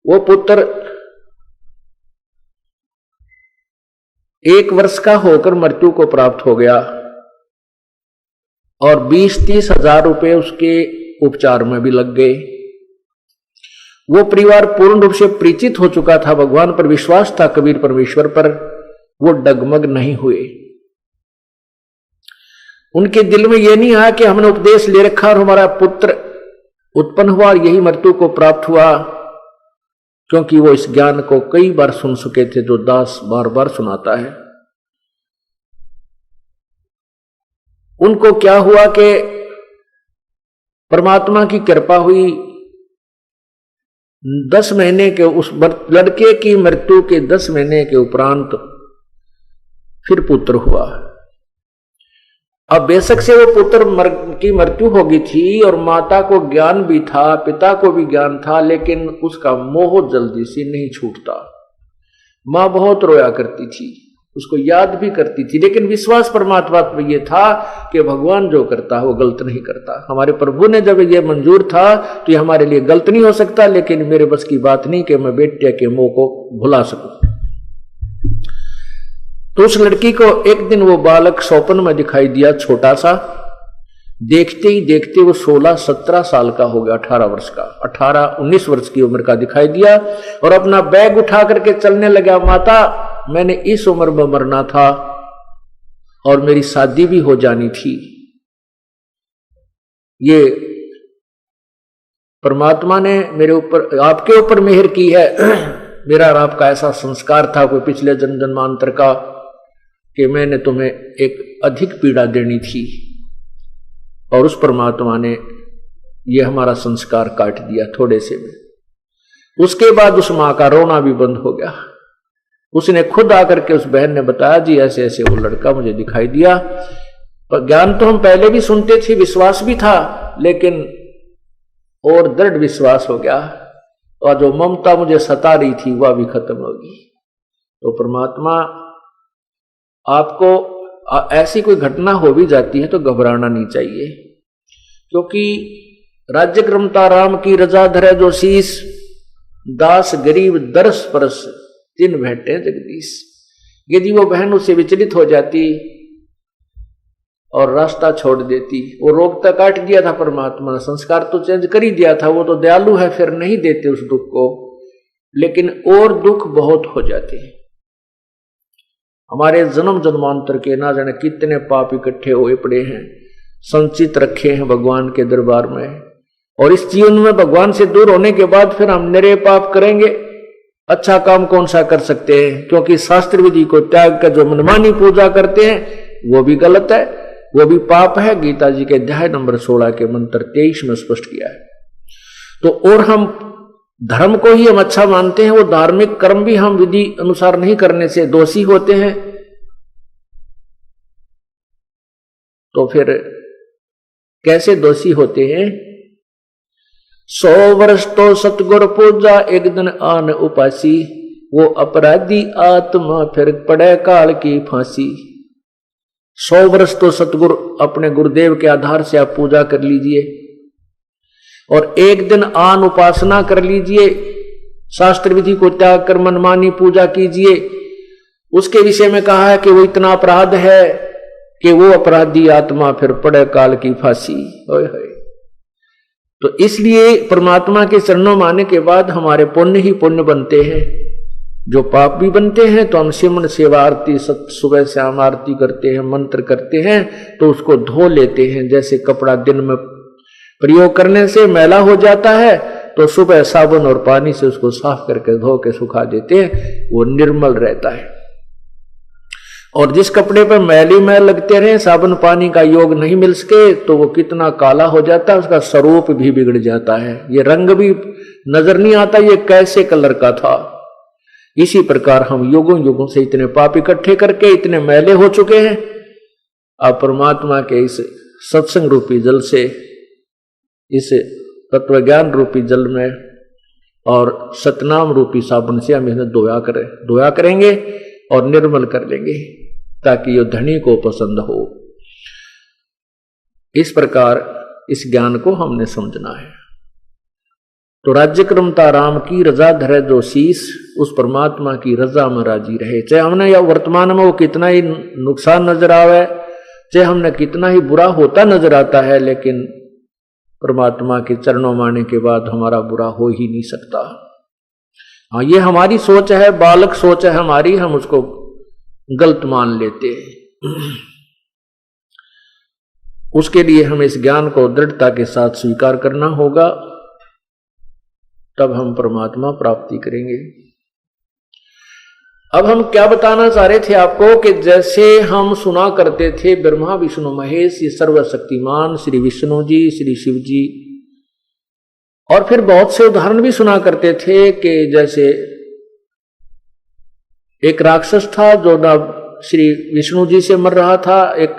वो पुत्र 1 वर्ष का होकर मृत्यु को प्राप्त हो गया और 20-30 हजार रुपए उसके उपचार में भी लग गए। वो परिवार पूर्ण रूप से परिचित हो चुका था, भगवान पर विश्वास था, कबीर परमेश्वर पर, वो डगमग नहीं हुए। उनके दिल में यह नहीं आया कि हमने उपदेश ले रखा और हमारा पुत्र उत्पन्न हुआ और यही मृत्यु को प्राप्त हुआ, क्योंकि वो इस ज्ञान को कई बार सुन चुके थे जो दास बार बार सुनाता है। उनको क्या हुआ कि परमात्मा की कृपा हुई, 10 महीने के उस लड़के की मृत्यु के 10 महीने के उपरांत फिर पुत्र हुआ। अब बेशक से वो पुत्र की मृत्यु हो गई थी और माता को ज्ञान भी था, पिता को भी ज्ञान था, लेकिन उसका मोह जल्दी से नहीं छूटता। मां बहुत रोया करती थी, उसको याद भी करती थी, लेकिन विश्वास परमात्मा पर यह था कि भगवान जो करता है वो गलत नहीं करता। हमारे प्रभु ने जब ये मंजूर था तो ये हमारे लिए गलत नहीं हो सकता, लेकिन मेरे बस की बात नहीं कि मैं बेटे के मोह को भुला सकूं। तो उस लड़की को एक दिन वो बालक स्वप्न में दिखाई दिया, छोटा सा। देखते ही देखते वो 16-17 साल का हो गया, 18 वर्ष का, 18-19 वर्ष की उम्र का दिखाई दिया और अपना बैग उठा करके चलने लगा। माता, मैंने इस उम्र में मरना था और मेरी शादी भी हो जानी थी। ये परमात्मा ने मेरे ऊपर, आपके ऊपर मेहर की है। मेरा और आपका ऐसा संस्कार था कोई पिछले जन्म जन्मांतर का कि मैंने तुम्हें एक अधिक पीड़ा देनी थी, और उस परमात्मा ने ये हमारा संस्कार काट दिया थोड़े से में। उसके बाद उस मां का रोना भी बंद हो गया। उसने खुद आकर के उस बहन ने बताया, जी ऐसे ऐसे वो लड़का मुझे दिखाई दिया। पर ज्ञान तो हम पहले भी सुनते थे, विश्वास भी था, लेकिन और दृढ़ विश्वास हो गया, और जो ममता मुझे सता रही थी वह भी खत्म होगी। तो परमात्मा आपको ऐसी कोई घटना हो भी जाती है तो घबराना नहीं चाहिए, क्योंकि राज्य क्रमता राम की रजा धरे जो शीस, दास गरीब दरस परस तीन भेंटे जगदीश। यदि वो बहन उससे विचलित हो जाती और रास्ता छोड़ देती, वो रोग तक काट दिया था परमात्मा ने, संस्कार तो चेंज कर ही दिया था, वो तो दयालु है, फिर नहीं देते उस दुख को, लेकिन और दुख बहुत हो जाते हैं। हमारे जन्म जन्मांतर के ना जाने कितने पाप इकट्ठे हुए पड़े हैं, संचित रखे हैं भगवान के दरबार में, और इस जीवन में भगवान से दूर होने के बाद फिर हम निरे पाप करेंगे। अच्छा काम कौन सा कर सकते हैं, क्योंकि शास्त्र विधि को त्याग कर जो मनमानी पूजा करते हैं वो भी गलत है, वो भी पाप है। गीता जी के अध्याय नंबर 16 के मंत्र 23 में स्पष्ट किया है। तो और हम धर्म को ही हम अच्छा मानते हैं, वो धार्मिक कर्म भी हम विधि अनुसार नहीं करने से दोषी होते हैं। तो फिर कैसे दोषी होते हैं? 100 वर्ष तो सतगुर पूजा, एक दिन आन उपासी, वो अपराधी आत्मा फिर पड़े काल की फांसी। 100 वर्ष तो सतगुरु अपने गुरुदेव के आधार से आप पूजा कर लीजिए, और एक दिन आन उपासना कर लीजिए, शास्त्र विधि को त्याग कर मनमानी पूजा कीजिए। उसके विषय में कहा है कि वो इतना अपराध है कि वो अपराधी आत्मा फिर पड़े काल की फांसी। होय होय। तो इसलिए परमात्मा के चरणों में आने के बाद हमारे पुण्य ही पुण्य बनते हैं, जो पाप भी बनते हैं। तो हम सिमरन सेवा आरती सुबह शाम आरती करते हैं, मंत्र करते हैं, तो उसको धो लेते हैं। जैसे कपड़ा दिन में प्रयोग करने से मैला हो जाता है, तो सुबह साबुन और पानी से उसको साफ करके धो के सुखा देते हैं, वो निर्मल रहता है। और जिस कपड़े पर मैल ही मैल लगते रहे, साबुन पानी का योग नहीं मिल सके, तो वो कितना काला हो जाता है, उसका स्वरूप भी बिगड़ जाता है, ये रंग भी नजर नहीं आता ये कैसे कलर का था। इसी प्रकार हम युगों युगों से इतने पाप इकट्ठे करके इतने मैले हो चुके हैं। अब परमात्मा के इस सत्संग रूपी जल से, इस तत्व ज्ञान रूपी जल में और सतनाम रूपी साबुन से हम इन्हें धोया करेंगे और निर्मल कर लेंगे, ताकि ये धनी को पसंद हो। इस प्रकार इस ज्ञान को हमने समझना है। तो राज्य क्रमता राम की रजा धरे जो शीस, उस परमात्मा की रजा में राजी रहे। चाहे हमने या वर्तमान में वो कितना ही नुकसान नजर आवे, चाहे हमने कितना ही बुरा होता नजर आता है, लेकिन परमात्मा के चरणों में आने के बाद हमारा बुरा हो ही नहीं सकता। हाँ, ये हमारी सोच है, बालक सोच है हमारी, हम उसको गलत मान लेते हैं। उसके लिए हमें इस ज्ञान को दृढ़ता के साथ स्वीकार करना होगा, तब हम परमात्मा प्राप्ति करेंगे। अब हम क्या बताना चाह रहे थे आपको कि जैसे हम सुना करते थे ब्रह्मा विष्णु महेश, ये सर्वशक्तिमान श्री विष्णु जी, श्री शिव जी, और फिर बहुत से उदाहरण भी सुना करते थे कि जैसे एक राक्षस था जो ना श्री विष्णु जी से मर रहा था। एक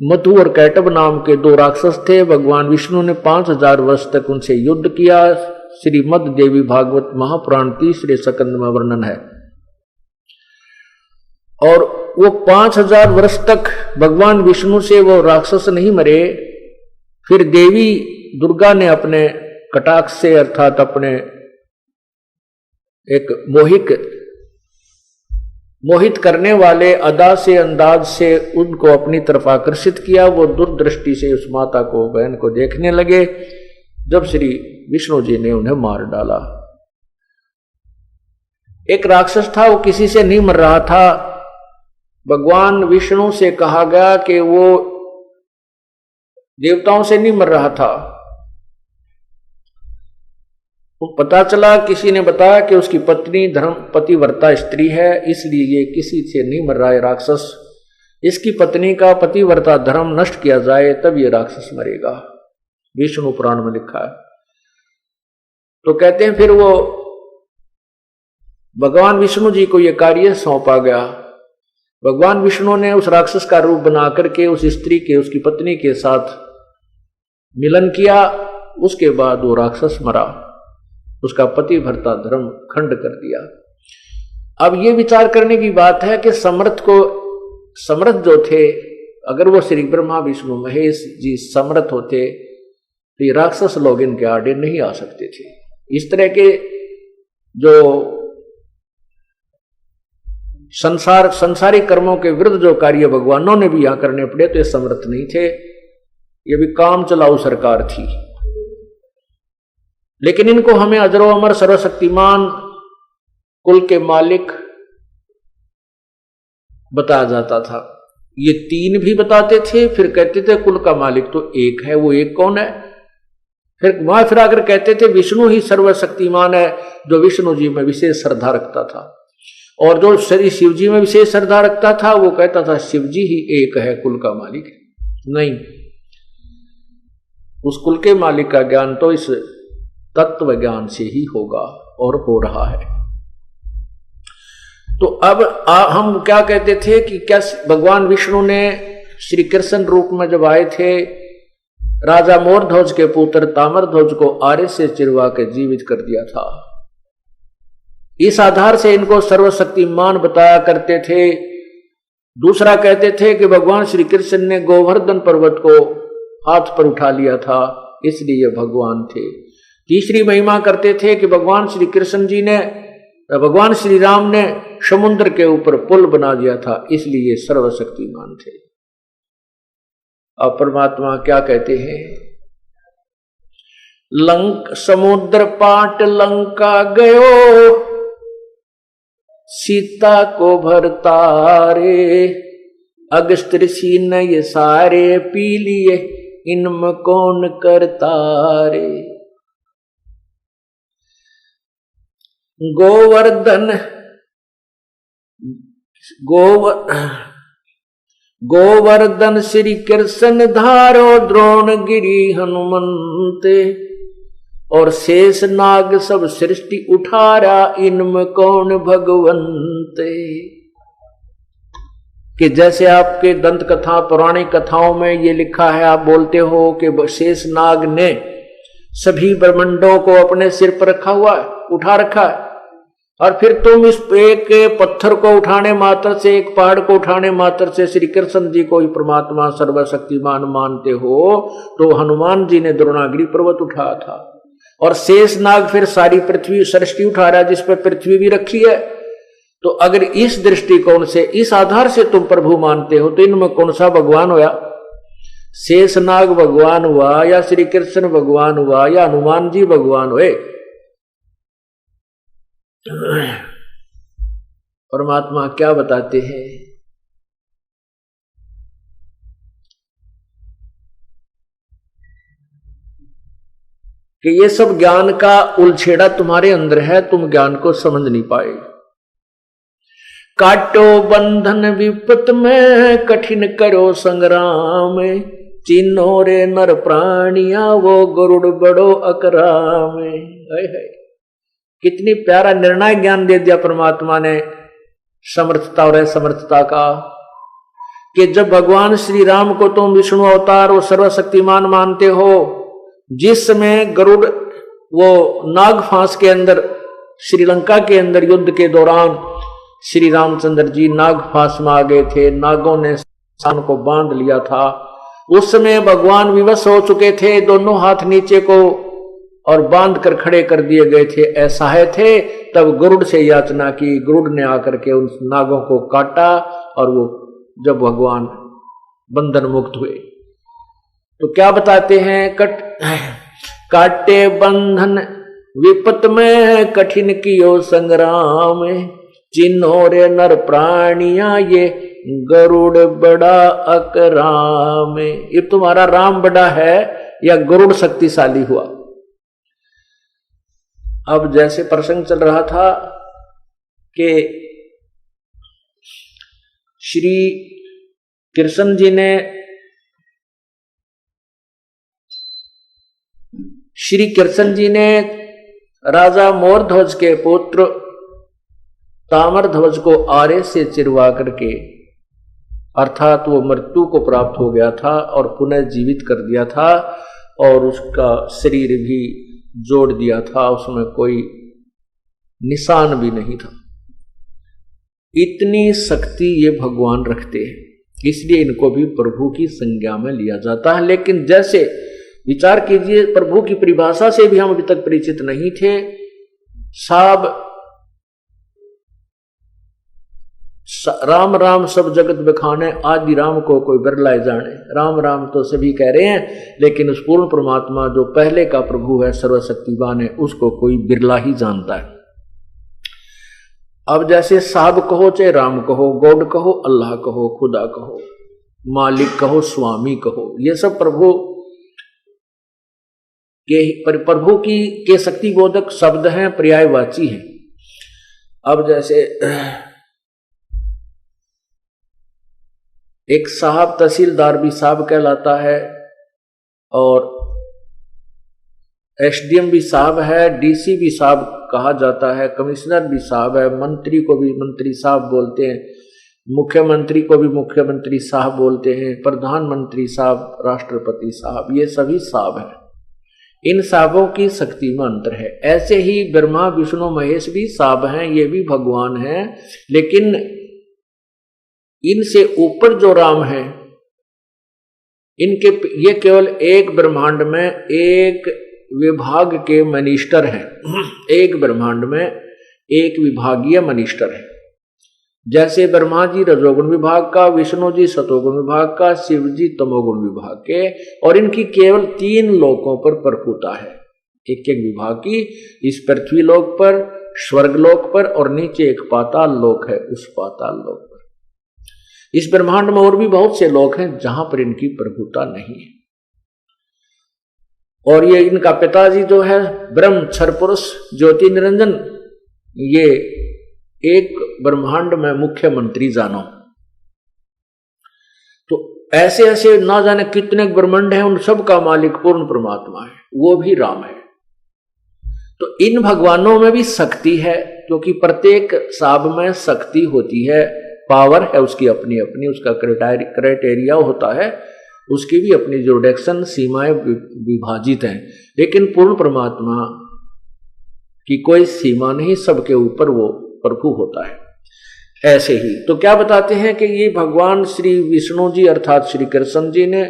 मधु और कैटब नाम के दो राक्षस थे। भगवान विष्णु ने 5000 वर्ष तक उनसे युद्ध किया। श्रीमद् देवी भागवत महापुराण 3 स्कंद में वर्णन है। और वो 5000 वर्ष तक भगवान विष्णु से वो राक्षस नहीं मरे। फिर देवी दुर्गा ने अपने कटाक्ष से, अर्थात अपने एक मोहित करने वाले अदा से, अंदाज से उनको अपनी तरफ आकर्षित किया। वो दूरदृष्टि से उस माता को, बहन को देखने लगे। जब श्री विष्णु जी ने उन्हें मार डाला। एक राक्षस था, वो किसी से नहीं मर रहा था। भगवान विष्णु से कहा गया कि वो देवताओं से नहीं मर रहा था। वो पता चला, किसी ने बताया कि उसकी पत्नी धर्म पतिव्रता स्त्री है, इसलिए ये किसी से नहीं मर रहा है राक्षस। इसकी पत्नी का पतिव्रता धर्म नष्ट किया जाए तब ये राक्षस मरेगा, विष्णु पुराण में लिखा है। तो कहते हैं फिर वो भगवान विष्णु जी को ये कार्य सौंपा गया। भगवान विष्णु ने उस राक्षस का रूप बना करके उस स्त्री के, उसकी पत्नी के साथ मिलन किया। उसके बाद वो राक्षस मरा, उसका पतिव्रता धर्म खंड कर दिया। अब ये विचार करने की बात है कि समर्थ जो थे, अगर वो श्री ब्रह्मा विष्णु महेश जी समर्थ होते तो ये राक्षस लोग इनके आड़े नहीं आ सकते थे। इस तरह के जो संसारी कर्मों के विरुद्ध जो कार्य भगवानों ने भी यहां करने पड़े, तो ये समर्थ नहीं थे, ये भी काम चलाऊ सरकार थी। लेकिन इनको हमें अजरो अमर सर्वशक्तिमान कुल के मालिक बताया जाता था। ये 3 भी बताते थे, फिर कहते थे कुल का मालिक तो एक है। वो एक कौन है? फिर वहां फिर आकर कहते थे विष्णु ही सर्वशक्तिमान है, जो विष्णु जी में विशेष श्रद्धा रखता था। और जो श्री शिव जी में विशेष श्रद्धा रखता था, वो कहता था शिव जी ही एक है, कुल का मालिक नहीं। उस कुल के मालिक का ज्ञान तो इस तत्व ज्ञान से ही होगा और हो रहा है। तो अब हम क्या कहते थे कि क्या भगवान विष्णु ने श्री कृष्ण रूप में जब आए थे, राजा मोरध्वज के पुत्र ताम्रध्वज को आरे से चिरवा के जीवित कर दिया था। इस आधार से इनको सर्वशक्तिमान बताया करते थे। दूसरा कहते थे कि भगवान श्री कृष्ण ने गोवर्धन पर्वत को हाथ पर उठा लिया था, इसलिए भगवान थे। तीसरी महिमा करते थे कि भगवान श्री कृष्ण जी ने, भगवान श्री राम ने समुद्र के ऊपर पुल बना दिया था, इसलिए सर्वशक्तिमान थे। अब परमात्मा क्या कहते हैं? समुद्र पाट लंका गयो, सीता को भरतारे, अगस्त ऋषि ने ये सारे पी लिए, इनमें कौन करता रे। गोवर्धन श्री कृष्ण धारो द्रोण गिरी हनुमंते, और शेष नाग सब सृष्टि उठारा इनमें कौन भगवंते। कि जैसे आपके दंत कथा पौराणिक कथाओं में ये लिखा है, आप बोलते हो कि शेष नाग ने सभी ब्रह्मांडों को अपने सिर पर रखा हुआ है, उठा रखा है, और फिर तुम इस एक पत्थर को उठाने मात्र से, एक पहाड़ को उठाने मात्र से श्री कृष्ण जी को ही परमात्मा सर्वशक्तिमान मानते हो। तो हनुमान जी ने द्रोणागिरी पर्वत उठाया था, और शेष नाग फिर सारी पृथ्वी सृष्टि उठा रहा है, जिस पर पृथ्वी भी रखी है। तो अगर इस दृष्टिकोण से, इस आधार से तुम प्रभु मानते हो, तो इनमें कौन सा भगवान होया? शेष नाग भगवान हुआ, या श्री कृष्ण भगवान हुआ, या हनुमान जी भगवान हुए? परमात्मा क्या बताते हैं कि ये सब ज्ञान का उलछेड़ा तुम्हारे अंदर है, तुम ज्ञान को समझ नहीं पाए। काटो बंधन विपत में, कठिन करो संग्राम, चिन्हो रे नर प्राणिया, वो गरुड़ बड़ो अकराम। है कितनी प्यारा निर्णय ज्ञान दे दिया परमात्मा ने समर्थता और असमर्थता का, कि जब भगवान श्री राम को तुम विष्णु अवतार और सर्वशक्तिमान मानते हो, जिस समय गरुड़ वो नाग फांस के अंदर, श्रीलंका के अंदर युद्ध के दौरान श्री रामचंद्र जी नाग फांस में आ गए थे, नागों ने इंसान को बांध लिया था। उस समय भगवान विवश हो चुके थे, दोनों हाथ नीचे को और बांध कर खड़े कर दिए गए थे, असहाय थे। तब गरुड़ से याचना की, गरुड़ ने आकर के उन नागों को काटा, और वो जब भगवान बंधन मुक्त हुए तो क्या बताते हैं? काटे बंधन विपत में, कठिन कियो संग्राम, चिन्हो रे नर प्राणिया, ये गरुड़ बड़ा अकराम। ये तुम्हारा राम बड़ा है या गरुड़ शक्तिशाली हुआ? अब जैसे प्रसंग चल रहा था कि श्री कृष्ण जी ने राजा मोरध्वज के पुत्र ताम्रध्वज को आरे से चिरवा करके, अर्थात वो मृत्यु को प्राप्त हो गया था और पुनः जीवित कर दिया था, और उसका शरीर भी जोड़ दिया था, उसमें कोई निशान भी नहीं था। इतनी शक्ति ये भगवान रखते हैं, इसलिए इनको भी प्रभु की संज्ञा में लिया जाता है। लेकिन जैसे विचार कीजिए, प्रभु की परिभाषा से भी हम अभी तक परिचित नहीं थे। साब राम राम सब जगत बखाने, आदि राम को कोई बिरलाए जाने। राम राम तो सभी कह रहे हैं, लेकिन उस पूर्ण परमात्मा जो पहले का प्रभु है, सर्वशक्तिवान है, उसको कोई बिरला ही जानता है। अब जैसे साहब कहो, चाहे राम कहो, गॉड कहो, अल्लाह कहो, खुदा कहो, मालिक कहो, स्वामी कहो, ये सब प्रभु के शक्तिबोधक शब्द हैं, पर्यायवाची हैं। अब जैसे एक साहब तहसीलदार भी साहब कहलाता है, और एसडीएम भी साहब है, डीसी भी साहब कहा जाता है, कमिश्नर भी साहब है, मंत्री को भी मंत्री साहब बोलते हैं, मुख्यमंत्री को भी मुख्यमंत्री साहब बोलते हैं, प्रधानमंत्री साहब, राष्ट्रपति साहब, ये सभी साहब हैं। इन साहबों की शक्ति में अंतर है। ऐसे ही ब्रह्मा विष्णु महेश भी साहब हैं, ये भी भगवान हैं, लेकिन इनसे ऊपर जो राम है, इनके ये केवल एक ब्रह्मांड में एक विभाग के मिनिस्टर हैं। एक ब्रह्मांड में एक विभागीय मिनिस्टर है। जैसे ब्रह्मा जी रजोगुण विभाग का, विष्णु जी सतोगुण विभाग का, शिव जी तमोगुण विभाग के, और इनकी केवल 3 लोकों पर प्रभुता है, एक एक विभाग की। इस पृथ्वी लोक पर, स्वर्ग लोक पर, और नीचे एक पाताल लोक है, उस पाताल लोक पर। इस ब्रह्मांड में और भी बहुत से लोक हैं जहां पर इनकी प्रभुता नहीं है। और ये इनका पिताजी जो है ब्रह्म क्षर पुरुष ज्योति निरंजन, ये एक ब्रह्मांड में मुख्यमंत्री जानो। ऐसे ऐसे ना जाने कितने ब्रह्मांड हैं, उन सब का मालिक पूर्ण परमात्मा है, वो भी राम है। तो इन भगवानों में भी शक्ति है, क्योंकि प्रत्येक साब में शक्ति होती है, पावर है उसकी अपनी अपनी, उसका क्राइटेरिया होता है, उसकी भी अपनी जुरिडिक्शन सीमाएं विभाजित हैं। लेकिन पूर्ण परमात्मा की कोई सीमा नहीं, सबके ऊपर वो प्रभु होता है। ऐसे ही तो क्या बताते हैं कि ये भगवान श्री विष्णु जी अर्थात श्री कृष्ण जी ने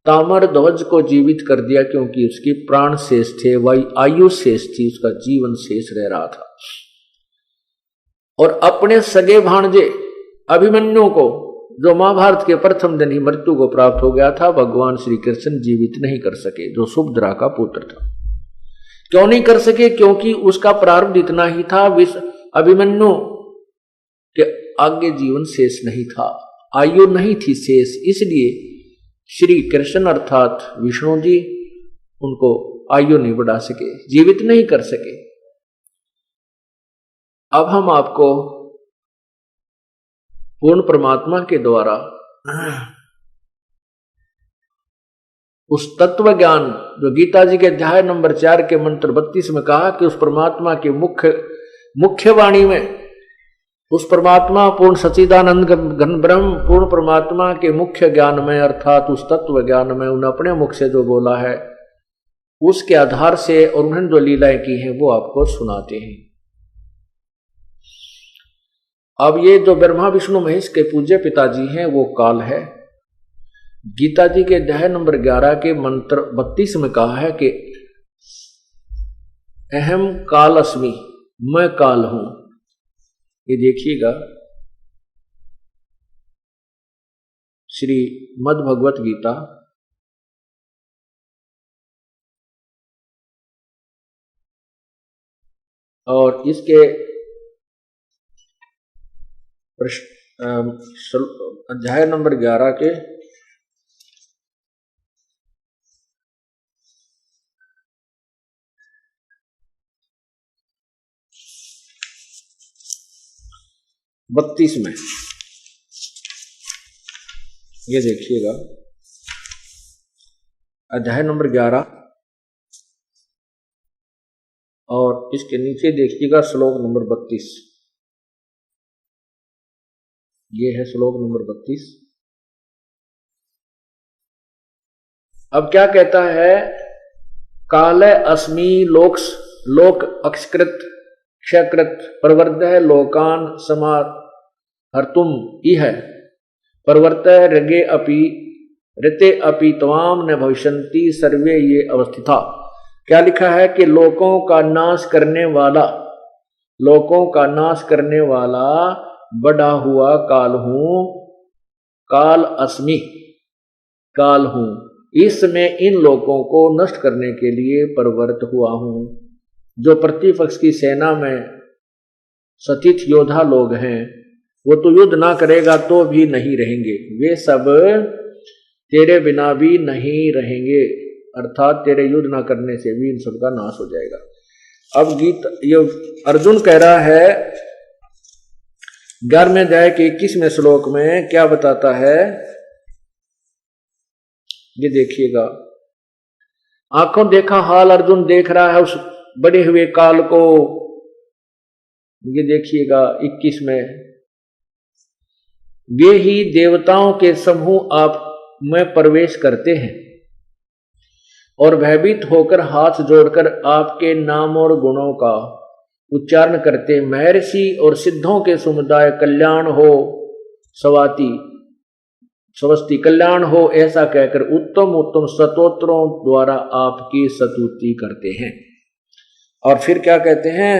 ताम्र ध्वज को जीवित कर दिया, क्योंकि उसकी प्राण शेष थे, वही आयु शेष थी, उसका जीवन शेष रह रहा था। और अपने सगे भाणजे अभिमन्यु को, जो महाभारत के प्रथम दिन ही मृत्यु को प्राप्त हो गया था, भगवान श्री कृष्ण जीवित नहीं कर सके, जो सुभद्रा का पुत्र था। क्यों नहीं कर सके? क्योंकि उसका प्रारब्ध इतना ही था, अभिमन्यु के आगे जीवन शेष नहीं था, आयु नहीं थी शेष, इसलिए श्री कृष्ण अर्थात विष्णु जी उनको आयु नहीं बढ़ा सके, जीवित नहीं कर सके। अब हम आपको पूर्ण परमात्मा के द्वारा उस तत्व ज्ञान जो गीता जी के अध्याय नंबर 4 के मंत्र 32 में कहा कि उस परमात्मा के मुख्य वाणी में, उस परमात्मा पूर्ण सच्चिदानंद घन ब्रह्म पूर्ण परमात्मा के मुख्य ज्ञान में अर्थात उस तत्व ज्ञान में उन्होंने अपने मुख से जो बोला है, उसके आधार से और उन्होंने जो लीलाएं की हैं वो आपको सुनाते हैं। अब ये जो ब्रह्मा विष्णु महेश के पूज्य पिताजी हैं वो काल है। गीता जी के अध्याय नंबर 11 के मंत्र 32 में कहा है कि अहम काल अस्मि, मैं काल हूं। ये देखिएगा श्री मद् भगवत गीता और इसके अध्याय नंबर 11 के बत्तीस में ये देखिएगा, अध्याय नंबर 11 और इसके नीचे देखिएगा श्लोक नंबर 32। ये है श्लोक नंबर 32। अब क्या कहता है? काले अस्मि लोक अक्षकृत क्षकृत प्रवर्तः लोकान समार हर्तुम इह प्रवर्तः ऋगे अपि ऋते अपि त्वाम न भविष्यन्ति सर्वे ये अवस्थिता। क्या लिखा है कि लोकों का नाश करने वाला बढ़ा हुआ काल हूं, काल अस्मि, काल हूं, इसमें इन लोगों को नष्ट करने के लिए प्रवृत्त हुआ हूं। जो प्रतिपक्ष की सेना में सतित योद्धा लोग हैं वो तो युद्ध ना करेगा तो भी नहीं रहेंगे, वे सब तेरे बिना भी नहीं रहेंगे, अर्थात तेरे युद्ध ना करने से भी इन सब का नाश हो जाएगा। अब ये अर्जुन कह रहा है 11वें अध्याय के 21वें श्लोक में क्या बताता है, ये देखिएगा। आंखों देखा हाल अर्जुन देख रहा है उस बढ़े हुए काल को। ये देखिएगा 21 में, वे ही देवताओं के समूह आप में प्रवेश करते हैं और भयभीत होकर हाथ जोड़कर आपके नाम और गुणों का उच्चारण करते। महर्षि और सिद्धों के समुदाय कल्याण हो स्वस्ति कल्याण हो ऐसा कहकर उत्तम उत्तम स्तोत्रों द्वारा आपकी स्तुति करते हैं। और फिर क्या कहते हैं?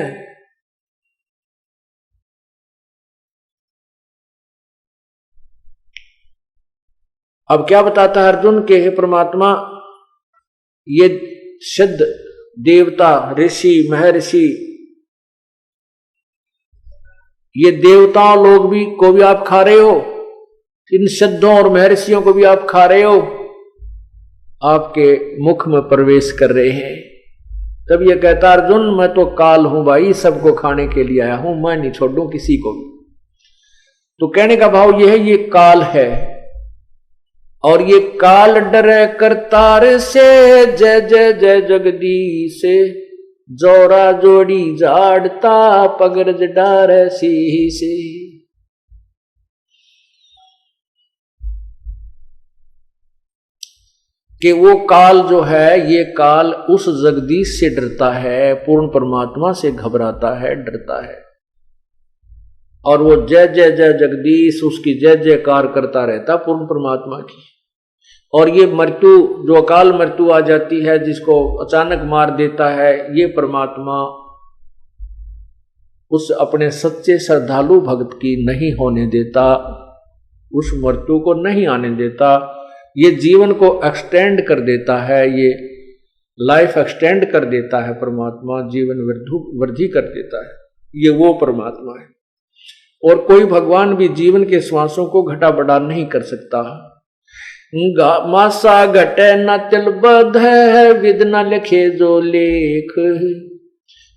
अब क्या बताता है अर्जुन के हे परमात्मा, ये सिद्ध देवता ऋषि महर्षि, ये देवता लोग भी को भी आप खा रहे हो, इन सिद्धों और महर्षियों को भी आप खा रहे हो, आपके मुख में प्रवेश कर रहे हैं। तब ये कहता अर्जुन मैं तो काल हूं भाई, सबको खाने के लिए आया हूं, मैं नहीं छोड़ूं किसी को भी। तो कहने का भाव ये है, ये काल है, और ये काल डरे करतार से, जय जय जय जगदीश, जोरा जोड़ी झाड़ता पगरज डार सी से। कि वो काल जो है, ये काल उस जगदीश से डरता है, पूर्ण परमात्मा से घबराता है, डरता है, और वो जय जय जय जगदीश, उसकी जय जयकार करता रहता पूर्ण परमात्मा की। और ये मृत्यु, जो अकाल मृत्यु आ जाती है, जिसको अचानक मार देता है, ये परमात्मा उस अपने सच्चे श्रद्धालु भक्त की नहीं होने देता, उस मृत्यु को नहीं आने देता। ये जीवन को एक्सटेंड कर देता है, ये लाइफ एक्सटेंड कर देता है परमात्मा, जीवन वृद्धि कर देता है, ये वो परमात्मा है। और कोई भगवान भी जीवन के श्वासों को घटा बढ़ा नहीं कर सकता। मासा घटे न तिल बध, विद न लिखे जो लेख,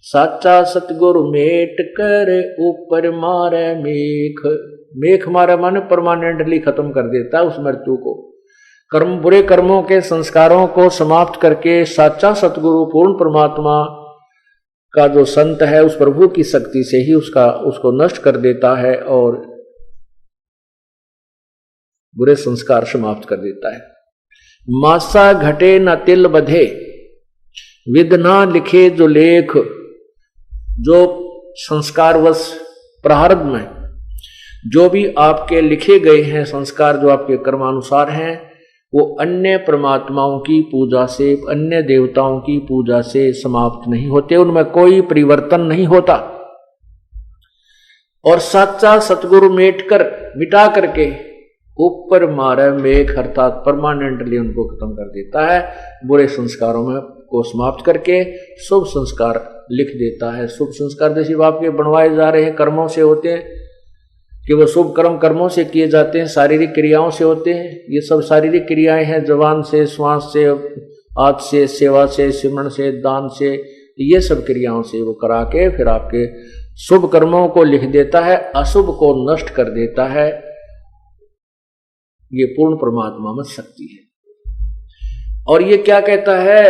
साचा सतगुरु मेट कर ऊपर मारे मेख। मेख मारे माने परमानेंटली खत्म कर देता है उस मृत्यु को। कर्म, बुरे कर्मों के संस्कारों को समाप्त करके साचा सतगुरु पूर्ण परमात्मा का जो संत है, उस प्रभु की शक्ति से ही उसको नष्ट कर देता है और बुरे संस्कार समाप्त कर देता है। मासा घटे न तिल बधे, विद ना लिखे जो लेख। जो संस्कारवश प्रारब्ध में जो भी आपके लिखे गए हैं संस्कार, जो आपके कर्मानुसार हैं, वो अन्य परमात्माओं की पूजा से, अन्य देवताओं की पूजा से समाप्त नहीं होते, उनमें कोई परिवर्तन नहीं होता। और सच्चा सतगुरु मिटा करके ऊपर मारे मेघ, अर्थात परमानेंटली उनको खत्म कर देता है। बुरे संस्कारों में को समाप्त करके शुभ संस्कार लिख देता है। शुभ संस्कार जैसे आपके बनवाए जा रहे हैं, कर्मों से होते हैं कि वो शुभ कर्म कर्मों से किए जाते हैं, शारीरिक क्रियाओं से होते हैं। ये सब शारीरिक क्रियाएं हैं, जबान से, श्वास से, हाथ से, सेवा से, सिमरण से, दान से, ये सब क्रियाओं से वो करा के फिर आपके शुभ कर्मों को लिख देता है, अशुभ को नष्ट कर देता है। ये पूर्ण परमात्मा में शक्ति है। और ये क्या कहता है,